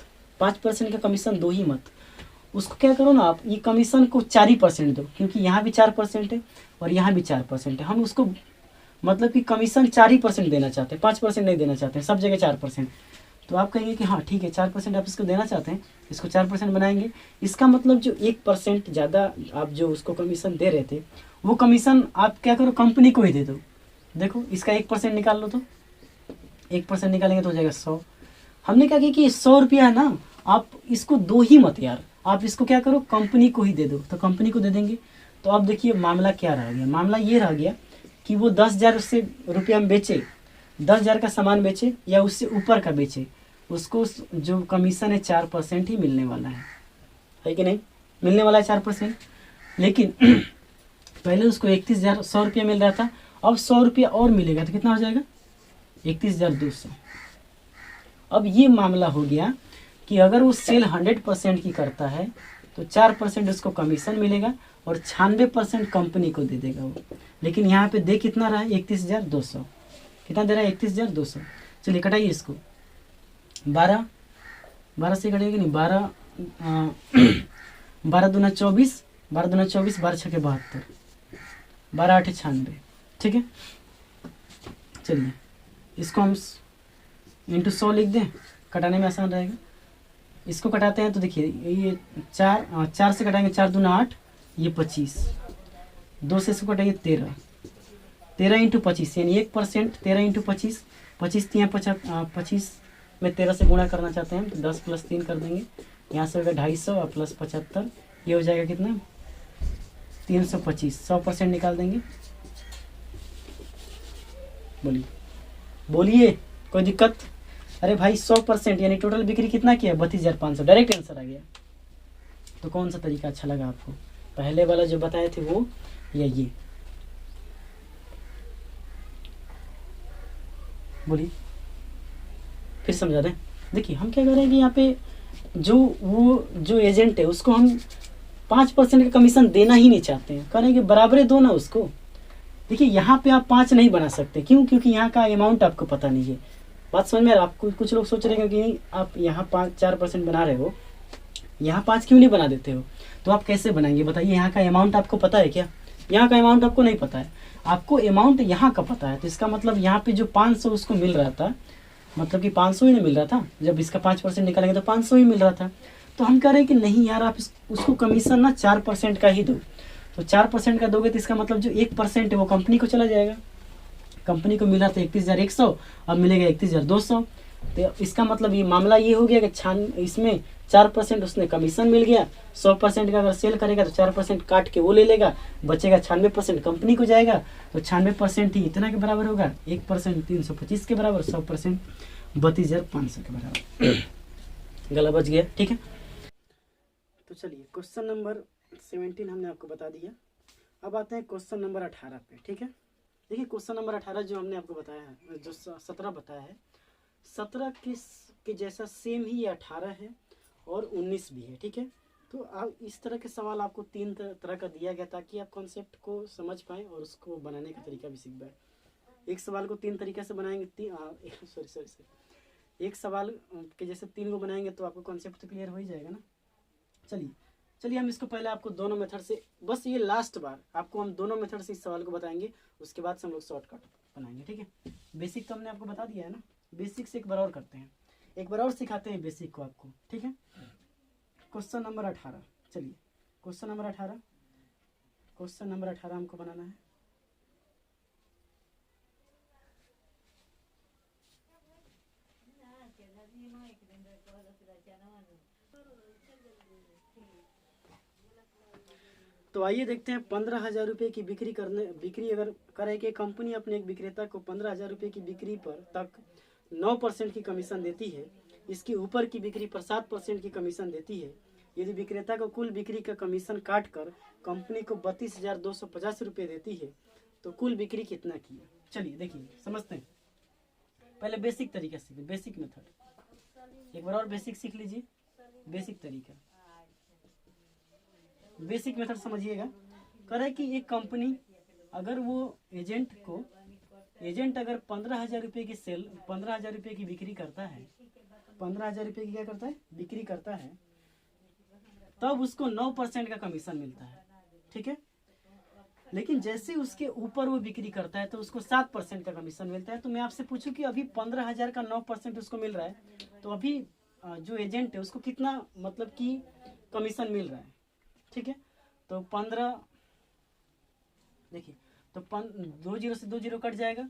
5% का कमीशन दो ही मत, उसको क्या करो ना, आप ये कमीशन को 4% दो, क्योंकि यहाँ भी 4% है और यहाँ भी 4% है। हम उसको मतलब कि कमीशन 4% देना चाहते हैं, 5% नहीं देना चाहते हैं, सब जगह 4%। तो आप कहेंगे कि हाँ ठीक है, 4% आप इसको देना चाहते हैं, इसको 4% बनाएंगे। इसका मतलब जो 1% ज़्यादा आप जो उसको कमीशन दे रहे थे, वो कमीशन आप क्या करो, कंपनी को ही दे दो। देखो इसका 1% निकाल लो, तो 1% निकालेंगे तो हो जाएगा 100। हमने क्या किया कि 100 रुपया है ना, आप इसको दो ही मत यार, आप इसको क्या करो, कंपनी को ही दे दो। तो कंपनी को दे देंगे, तो अब देखिए मामला क्या रह गया, मामला ये रह गया कि वो 10,000 से रुपया में बेचे, 10,000 का सामान बेचे या उससे ऊपर का बेचे, उसको जो कमीशन है 4% ही मिलने वाला है कि नहीं, मिलने वाला है 4%। लेकिन पहले उसको 31,100 रुपया मिल रहा था, अब 100 रुपया और मिलेगा, तो कितना हो जाएगा, 31,200। अब ये मामला हो गया कि अगर वो सेल 100% की करता है तो 4% उसको कमीशन मिलेगा और 96% कंपनी को दे देगा वो। लेकिन यहाँ पे दे कितना रहा है, 31,200। कितना दे रहा है, 31,200। चलिए कटाइए इसको, 12 से कटेगा नहीं, 12 12 दूना 24, 12 दूना 24, 12 छके 72, 12 8 96। ठीक है, चलिए इसको हम इंटू 100 लिख दें, कटाने में आसान रहेगा। इसको कटाते हैं तो देखिए ये 4 से कटाएंगे, 4 दूना 8, ये 25, 2 से इसको कटाइए 13, 13 इंटू 25 यानी 1%, 13 इंटू 25, 25 3 25 में 13 से गुणा करना चाहते हैं तो 10 + 3 कर देंगे, यहाँ से होगा 250 और प्लस 75, ये हो जाएगा कितना, 325। 100% निकाल देंगे, बोलिए बोलिए, कोई दिक्कत? अरे भाई 100% यानी टोटल बिक्री कितना किया, 32,500, डायरेक्ट आंसर आ गया। तो कौन सा तरीका अच्छा लगा आपको, पहले वाला जो बताए थे वो या ये, बोलिए फिर समझा दें। देखिए हम क्या कर रहे हैं कि यहाँ पे जो एजेंट है उसको हम 5% का कमीशन देना ही नहीं चाहते हैं, कह रहे हैं कि बराबर दो ना उसको। देखिए यहाँ पे आप 5 नहीं बना सकते, क्यों, क्योंकि यहाँ का अमाउंट आपको पता नहीं है। बात समझ में आ रहा है आपको? कुछ लोग सोच रहे हैं कि आप यहाँ 4% बना रहे हो, यहाँ 5 क्यों नहीं बना देते हो? तो आप कैसे बनाएंगे बताइए, यहाँ का अमाउंट आपको पता है क्या? यहाँ का अमाउंट आपको नहीं पता है, आपको अमाउंट यहाँ का पता है। तो इसका मतलब यहाँ पे जो 500 उसको मिल रहा था, मतलब कि 500 ही नहीं मिल रहा था, जब इसका 5% निकालेंगे तो 500 ही मिल रहा था। तो हम कह रहे हैं कि नहीं यार, आप उसको कमीशन ना 4% का ही दो। तो 4% का दोगे तो इसका मतलब जो 1% है वो कंपनी को चला जाएगा। कंपनी को मिला था 31,100, अब मिलेगा 31,200। तो इसका मतलब ये मामला ये हो गया कि इसमें 4% उसने कमीशन मिल गया, 100% का अगर सेल करेगा तो 4% काट के वो ले लेगा, बचेगा 96% कंपनी को जाएगा। तो 96% ही इतना के बराबर होगा, 1% 325 के बराबर, 100% 32,500 के बराबर। गला बच गया, ठीक है। तो चलिए क्वेश्चन नंबर 17 हमने आपको बता दिया, अब आते हैं क्वेश्चन नंबर 18 पे, ठीक है। देखिए क्वेश्चन नंबर 18 जो हमने आपको बताया है, जो 17 बताया है, 17 के जैसा सेम ही ये 18 है और 19 भी है, ठीक है। तो अब इस तरह के सवाल आपको 3 तरह का दिया गया ताकि आप कॉन्सेप्ट को समझ पाएँ और उसको बनाने का तरीका भी सीख पाएँ। एक सवाल को 3 तरीके से बनाएंगे, एक सवाल के जैसे 3 को बनाएंगे तो आपको कॉन्सेप्ट तो क्लियर हो ही जाएगा ना। चलिए हम इसको पहले आपको दोनों मेथड से, बस ये लास्ट बार आपको हम दोनों मेथड से इस सवाल को बताएंगे, उसके बाद से हम लोग शॉर्टकट बनाएंगे, ठीक है। बेसिक तो हमने आपको बता दिया है ना, बेसिक से एक बार और करते हैं, एक बार और सिखाते हैं बेसिक को आपको, ठीक है। क्वेश्चन नंबर 18, चलिए क्वेश्चन नंबर 18 हमको बनाना है। तो आइए देखते हैं 15,000 रुपये की बिक्री अगर करे कि कंपनी अपने एक विक्रेता को 15,000 रुपये की बिक्री पर तक 9% की कमीशन देती है, इसके ऊपर की बिक्री पर 7% की कमीशन देती है। यदि विक्रेता को कुल बिक्री का कमीशन काट कर कंपनी को 32,250 रुपये देती है तो कुल बिक्री कितना की है। चलिए देखिए समझते हैं। पहले बेसिक तरीका सीखिए, बेसिक मेथड। एक बार और बेसिक सीख लीजिए, बेसिक तरीका, बेसिक मेथड समझिएगा। कह रहा है कि एक कंपनी अगर वो एजेंट अगर 15,000 रुपये की 15,000 रुपये की बिक्री करता है, 15,000 रुपये की क्या करता है, बिक्री करता है, तब उसको 9% का कमीशन मिलता है। ठीक है, लेकिन जैसे उसके ऊपर वो बिक्री करता है तो उसको 7% का कमीशन मिलता है। तो मैं आपसे पूछूं कि अभी 15,000 का 9% उसको मिल रहा है, तो अभी जो एजेंट है उसको कितना मतलब कि कमीशन मिल रहा है। ठीक है, तो 15 देखिए, तो 2 जीरो से 2 जीरो कट जाएगा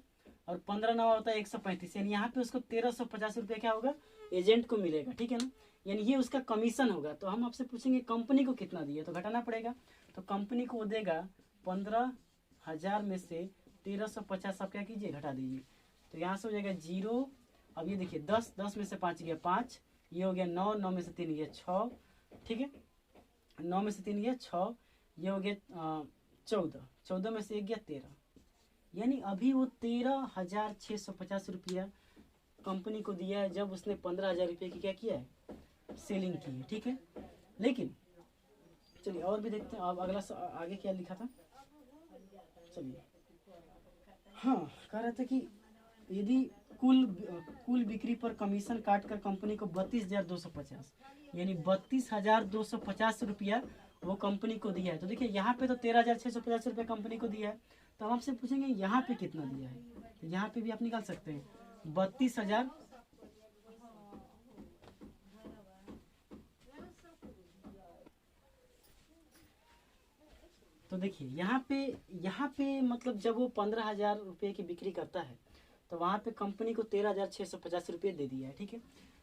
और 15 9 होता है 135, यानी यहाँ पे उसको 1,350 रुपये क्या होगा, एजेंट को मिलेगा। ठीक है ना, यानी ये उसका कमीशन होगा। तो हम आपसे पूछेंगे कंपनी को कितना दिया, तो घटाना पड़ेगा। तो कंपनी को वो देगा 15,000 में से 1,350 आप क्या कीजिए, घटा दीजिए। तो यहाँ से हो जाएगा 0। अब ये देखिए 10 में से 5 गया 5, ये हो गया 9 में से 3 गया 6। ठीक है, 9 में से 3 गया 6, ये हो गया 14 में से 1 गया 13, यानी अभी वो 13,650 रुपया कंपनी को दिया है जब उसने 15,000 रुपये की क्या किया है, सेलिंग की है। ठीक है, लेकिन चलिए और भी देखते हैं। अब अगला आगे क्या लिखा था, चलिए हाँ, कह रहा था कि यदि कुल बिक्री पर कमीशन काट कर कंपनी को 32,250 यानी 32,250 रुपया वो कंपनी को दिया है। तो देखिए यहाँ पे तो 13,650 रुपया कंपनी को दिया है। तो हम आपसे पूछेंगे यहाँ पे कितना दिया है, तो यहाँ पे भी आप निकाल सकते हैं 32,000 तो देखिए यहाँ पे मतलब जब वो 15,000 रुपये की बिक्री करता है तो वहाँ पे कंपनी को 13,650 रुपये दे दिया है। ठीक है,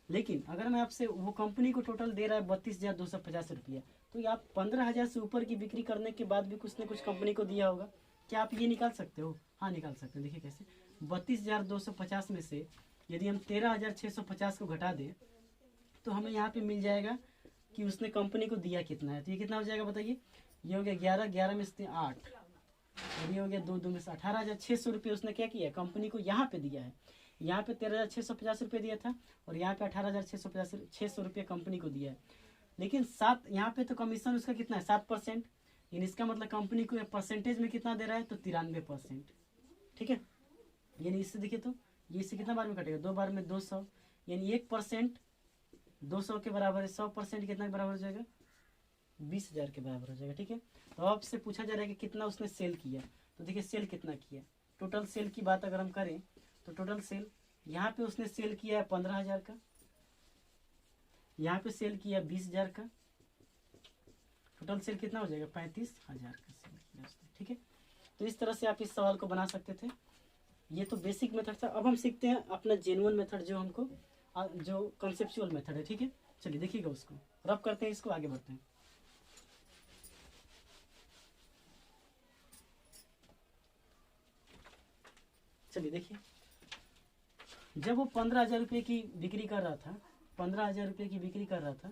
लेकिन अगर मैं आपसे, वो कंपनी को टोटल दे रहा है 32,250 रुपया, तो आप 15,000 से ऊपर की बिक्री करने के बाद भी कुछ न कुछ कंपनी को दिया होगा। क्या आप ये निकाल सकते हो? हाँ निकाल सकते हैं। देखिए कैसे, 32,250 में से यदि हम 13,650 को घटा दें तो हमें यहाँ पे मिल जाएगा कि उसने कंपनी को दिया कितना है। तो ये कितना हो जाएगा बताइए, ये हो गया 11 में से 8, और ये हो गया 2 में से 18,600 रुपये उसने क्या किया, कंपनी को यहाँ पे दिया है। यहाँ पे 13,650 रुपये दिया था और यहाँ पे 18,650 रुपये कंपनी को दिया है। लेकिन 7 यहाँ पे तो कमीशन उसका कितना है, 7%, यानी इसका मतलब कंपनी को परसेंटेज में कितना दे रहा है, तो 93%। ठीक है, यानी इससे देखिए तो ये इससे कितना बार में कटेगा, 2 बार में 200, यानी 1% 200 के बराबर है। 100% कितना के बराबर हो जाएगा, 20,000 के बराबर हो जाएगा। ठीक है, तो आपसे पूछा जा रहा है कि कितना उसने सेल किया। तो देखिए सेल कितना किया, टोटल सेल की बात अगर हम करें तो टोटल सेल यहाँ पे उसने सेल किया है 15,000 का, यहाँ पे सेल किया 20,000 का, टोटल सेल कितना हो जाएगा, 35,000 का सेल किया उसने। ठीक है, तो इस तरह से आप इस सवाल को बना सकते थे। ये तो बेसिक मेथड था। अब हम सीखते हैं अपना जेन्युइन मेथड, जो हमको जो कंसेप्चुअल मेथड है। ठीक है, चलिए देखिएगा, उसको रब करते हैं, इसको आगे बढ़ते हैं। चलिए देखिए, जब वो 15,000 रुपये की बिक्री कर रहा था, 15,000 रुपये की बिक्री कर रहा था,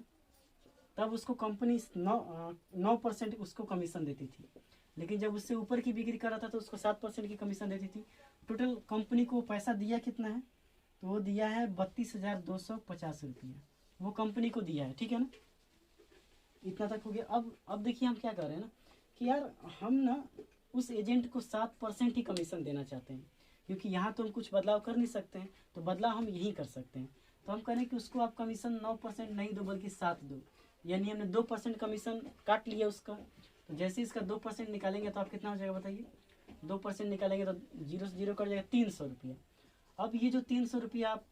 तब उसको कंपनी 9% उसको कमीशन देती थी। लेकिन जब उससे ऊपर की बिक्री कर रहा था तो उसको 7% की कमीशन देती थी। टोटल कंपनी को पैसा दिया कितना है, तो वो दिया है 32,250 रुपया, वो कंपनी को दिया है। ठीक है ना, इतना तक हो गया। अब देखिए हम क्या कर रहे हैं ना, कि यार हम ना उस एजेंट को 7% ही कमीशन देना चाहते हैं, क्योंकि यहाँ तो हम कुछ बदलाव कर नहीं सकते हैं, तो बदलाव हम यही कर सकते हैं। तो हम करें कि उसको आप कमीशन 9% नहीं दो बल्कि 7 दो, यानी हमने 2% कमीशन काट लिया उसका। तो जैसे इसका 2% निकालेंगे तो आप कितना हो जाएगा बताइए, 2% निकालेंगे तो 0 से 0 कट जाएगा, 300 रुपया। अब ये जो 300 रुपया आप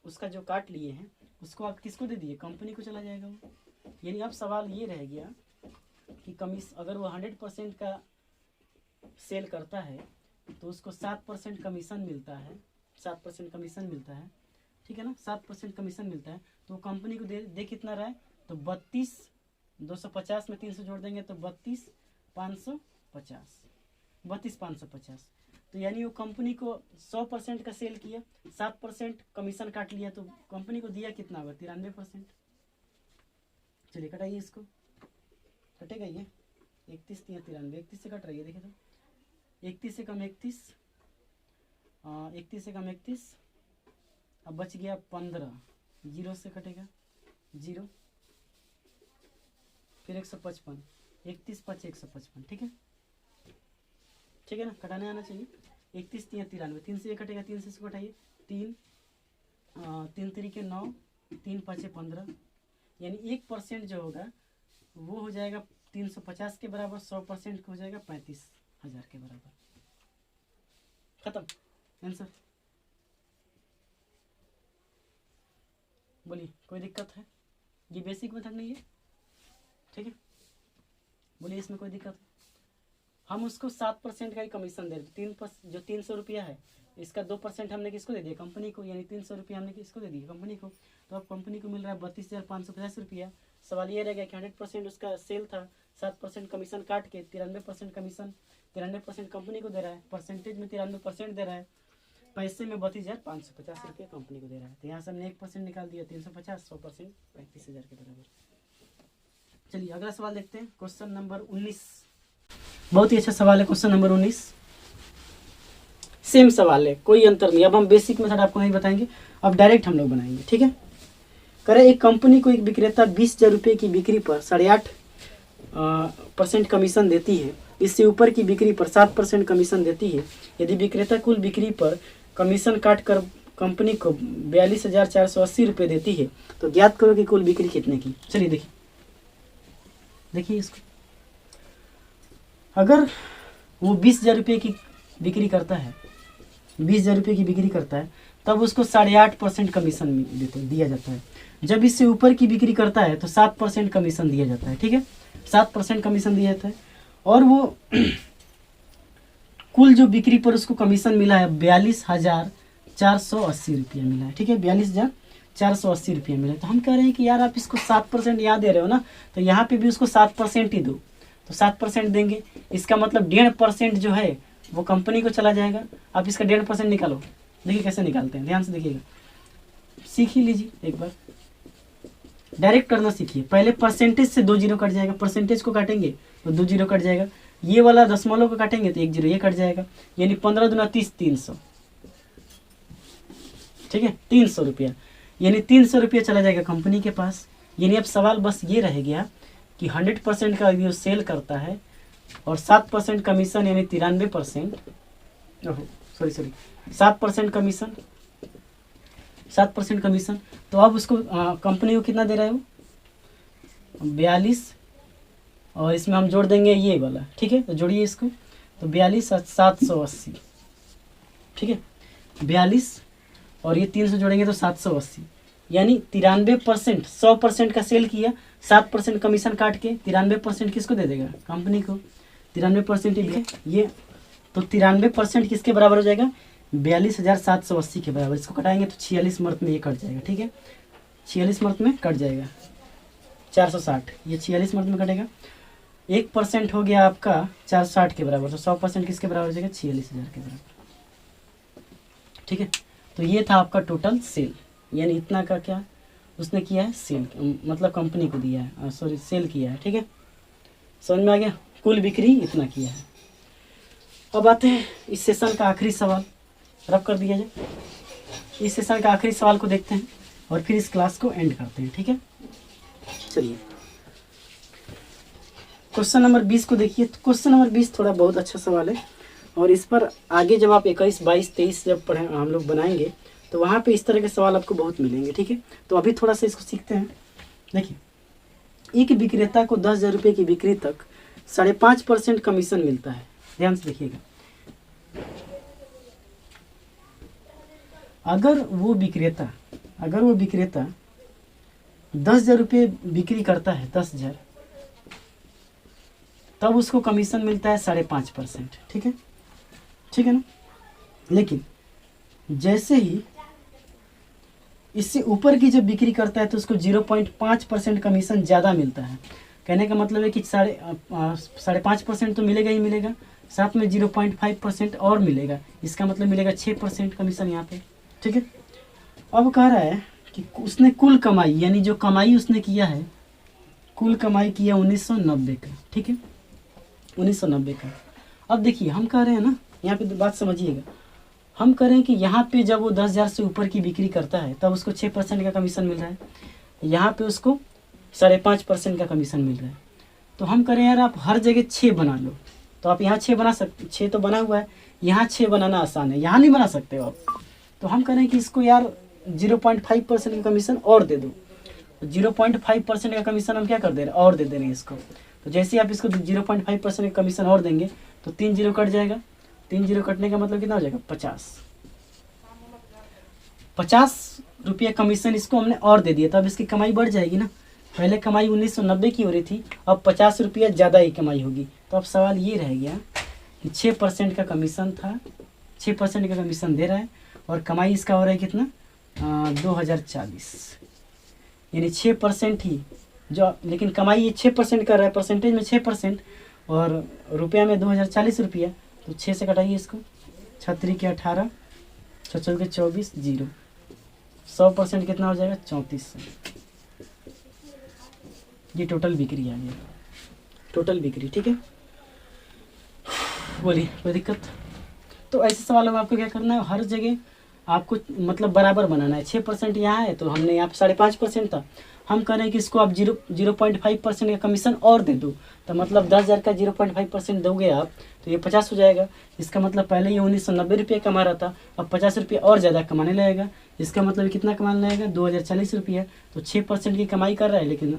उसका जो काट लिए हैं उसको आप किसको दे दिए, कंपनी को चला जाएगा वो। यानी अब सवाल ये रह गया कि अगर वो 100% का सेल करता है तो उसको 7% कमीशन मिलता है, 7% कमीशन मिलता है। ठीक है ना, 7% कमीशन मिलता है, तो कंपनी को दे कितना रहा है, तो 32,250 में 300 जोड़ देंगे तो 32,550, तो यानी वो कंपनी को 100% का सेल किया, 7% कमीशन काट लिया, तो कंपनी को दिया कितना होगा? 93%। चलिए कटाइए इसको, कटेगा ये 31 या 93, 31 से कट रही है, देखिए तो 31 से कम 31, 31 से कम 31, अब बच गया 15, 0 से कटेगा 0, फिर 155, 31 5 155, ठीक है, ठीक है ना, कटाने आना चाहिए। 31 3 93, 3 से ये कटेगा, 3 से इसको कटाइए, 3 3 3 9, 3 5 15, यानी 1% जो होगा वो हो जाएगा 350 के बराबर, 100% हो जाएगा 35,000 के बराबर। खत्म आंसर। बोलिए कोई दिक्कत है? ये बेसिक मेथड नहीं है, ठीक है, बोलिए इसमें कोई दिक्कत है? हम उसको 7% का ही कमीशन दे रहे, जो 300 रुपया है इसका 2% हमने किसको दे दिया? कंपनी को, यानी 300 रुपया हमने किसको दे दिया? कंपनी को। तो अब कंपनी को मिल रहा है 32,550 रुपया। सवाल ये रह गया कि 100% उसका सेल था, 7% कमीशन काट के 93% कमीशन, 93% कंपनी को दे रहा है, परसेंटेज में 93% दे रहा है, पैसे में 32,550 रुपया कंपनी को दे रहा है। तो यहाँ से हमने 1% निकाल दिया, 350, 100% 35,000 के बराबर। चलिए अगला सवाल देखते हैं, क्वेश्चन नंबर 19। बहुत ही अच्छा सवाल है क्वेश्चन नंबर 19, सेम सवाल है, कोई अंतर नहीं। अब हम बेसिक मेथड आपको नहीं बताएंगे, अब डायरेक्ट हम लोग बनाएंगे, ठीक है। करें, एक कंपनी को एक विक्रेता 20,000 रुपये की बिक्री पर 8.5% कमीशन देती है, इससे ऊपर की बिक्री पर 7% कमीशन देती है। यदि विक्रेता कुल बिक्री पर कमीशन काट कर कंपनी को 42,480 रुपये देती है, तो ज्ञात करो कि कुल बिक्री कितने की। चलिए देखिए इसको, अगर वो 20,000 रुपये की बिक्री करता है, 20,000 रुपये की बिक्री करता है, तब उसको 8.5% कमीशन दिया जाता है। जब इससे ऊपर की बिक्री करता है तो 7% कमीशन दिया जाता है, ठीक है, 7% कमीशन दिया जाता है। और वो कुल जो बिक्री पर उसको कमीशन मिला है 42,480 रुपया मिला है, ठीक है, 42,480 रुपया मिला है। तो हम कह रहे हैं कि यार आप इसको 7% यहाँ दे रहे हो ना, तो यहाँ पे भी उसको 7% ही दो, तो 7% देंगे, इसका मतलब 1.5% जो है वो कंपनी को चला जाएगा। आप इसका 1.5% निकालो, देखिए कैसे निकालते हैं, ध्यान से देखिएगा, सीख ही लीजिए एक बार, डायरेक्ट करना सीखिए। पहले परसेंटेज से 2 जीरो कट जाएगा, परसेंटेज को काटेंगे तो 2 जीरो कट जाएगा, ये वाला दशमलव को काटेंगे तो 1 जीरो ये कट जाएगा, यानी 15 दूना 30, 300, ठीक है, 300 रुपया, यानी 300 रुपया चला जाएगा कंपनी के पास। यानी अब सवाल बस ये रह गया कि 100% का जो सेल करता है और 7% कमीशन, यानी 93%, सॉरी 7% कमीशन, 7% कमीशन। तो अब उसको कंपनी को कितना दे रहा है वो? 42, और इसमें हम जोड़ देंगे ये वाला, ठीक है, तो जोड़िए इसको, तो 42,780, ठीक है, 42 और ये 300 जोड़ेंगे तो 780, यानी 93%, 100% का सेल किया, 7% कमीशन काट के 93% किसको दे देगा? कंपनी को। 93% ये, तो 93% किसके बराबर हो जाएगा? 42,780 के बराबर। इसको कटाएंगे तो 46 मर्त में ये कट जाएगा, ठीक है, 46 मर्त में कट जाएगा, 460, ये 46 मर्त में कटेगा। 1% हो गया आपका 460 के बराबर, तो 100% किसके बराबर हो जाएगा? 46,000 के बराबर, ठीक है। तो ये था आपका टोटल सेल, यानी इतना का क्या उसने किया है? सेल, मतलब कंपनी को दिया है, सॉरी सेल किया है, ठीक है, समझ में आ गया? कुल बिक्री इतना किया है। अब आते हैं इस सेशन का आखिरी सवाल, रब कर दिया जाए। इस सेशन का आखिरी सवाल को देखते हैं और फिर इस क्लास को एंड करते हैं, ठीक है। चलिए क्वेश्चन नंबर 20 को देखिए। तो क्वेश्चन नंबर 20 थोड़ा बहुत अच्छा सवाल है, और इस पर आगे जब आप 21, 22, 23 जब पढ़े हम लोग बनाएंगे तो वहाँ पे इस तरह के सवाल आपको बहुत मिलेंगे, ठीक है। तो अभी थोड़ा सा इसको सीखते हैं। देखिए, एक विक्रेता को 10,000 रुपये की बिक्री तक 5.5% कमीशन मिलता है। ध्यान से देखिएगा, अगर वो विक्रेता 10,000 रुपये बिक्री करता है, 10,000, तब उसको कमीशन मिलता है 5.5%, ठीक है, ठीक है ना। लेकिन जैसे ही इससे ऊपर की जब बिक्री करता है तो उसको 0.5% कमीशन ज़्यादा मिलता है। कहने का मतलब है कि 5.5% तो मिलेगा ही मिलेगा, साथ में 0.5% और मिलेगा, इसका मतलब मिलेगा 6% कमीशन यहाँ पे। ठीक है, अब कह रहा है कि उसने कुल कमाई, यानी जो कमाई उसने किया है, कुल कमाई किया 1990 का। ठीक है, 1990 का। अब देखिए हम कह रहे हैं ना, यहाँ पे बात समझिएगा, हम कह रहे हैं कि यहाँ पे जब वो 10,000 से ऊपर की बिक्री करता है तब उसको 6% का कमीशन मिल रहा है, यहाँ पे उसको 5.5% का कमीशन मिल रहा है। तो हम कह रहे हैं यार आप हर जगह 6 बना लो, तो आप यहाँ 6 बना सकते, 6 तो बना हुआ है, यहाँ 6 बनाना आसान है, यहाँ नहीं बना सकते हो आप। तो हम कह रहे हैं कि इसको यार 0.5% का कमीशन और दे दो। 0.5% का कमीशन हम क्या कर दे रहे हैं, और दे दे रहे हैं इसको। तो जैसे ही आप इसको 0.5% का कमीशन और देंगे तो 3 0 कट जाएगा, 3 0 कटने का मतलब कितना हो जाएगा, 50 रुपया कमीशन इसको हमने और दे दिया, तब इसकी कमाई बढ़ जाएगी ना। पहले कमाई 1990 की हो रही थी, अब 50 रुपया ज़्यादा ही कमाई होगी। तो अब सवाल ये रह गया कि 6% का कमीशन था, 6% का कमीशन दे रहा है और कमाई इसका हो रहा है कितना, 2040, यानी 6% ही जो, लेकिन कमाई ये 6% कर रहा है, परसेंटेज में 6% और रुपया में 2040 रुपया। तो 6 से कटाइए इसको, 6 के 18, 6 के 24, 0, 100% कितना हो जाएगा, 3400। ये टोटल बिक्री आ गया, टोटल बिक्री। ठीक है, बोलिए कोई दिक्कत? तो ऐसे सवालों में आपको क्या करना है, हर जगह आपको मतलब बराबर बनाना है। 6% यहाँ है तो हमने यहाँ पे 5.5% था, हम कह रहे हैं कि इसको आप 0.5% का कमीशन और दे दो। तो मतलब 10,000 का 0.5% दोगे आप तो ये 50 हो जाएगा। इसका मतलब पहले ये 1990 रुपये कमा रहा था, अब 50 रुपये और ज़्यादा कमाने लगेगा। इसका मतलब कितना कमाने लगेगा, 2040 रुपये। तो 6% की कमाई कर रहा है, लेकिन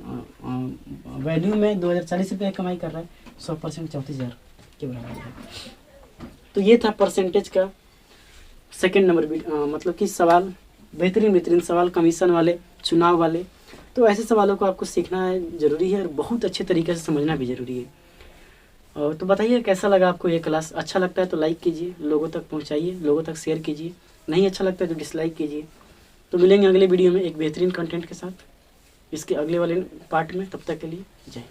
वैल्यू में 2040 रुपये कमाई कर रहा है, 100% 34,000 के बराबर है। तो ये था परसेंटेज का सेकेंड नंबर मतलब कि सवाल, बेहतरीन सवाल, कमीशन वाले, चुनाव वाले। तो ऐसे सवालों को आपको सीखना है ज़रूरी है और बहुत अच्छे तरीके से समझना भी ज़रूरी है। और तो बताइए कैसा लगा आपको ये क्लास? अच्छा लगता है तो लाइक कीजिए, लोगों तक पहुंचाइए, लोगों तक शेयर कीजिए, नहीं अच्छा लगता है तो डिसलाइक कीजिए। तो मिलेंगे अगले वीडियो में एक बेहतरीन कंटेंट के साथ, इसके अगले वाले पार्ट में। तब तक के लिए जय।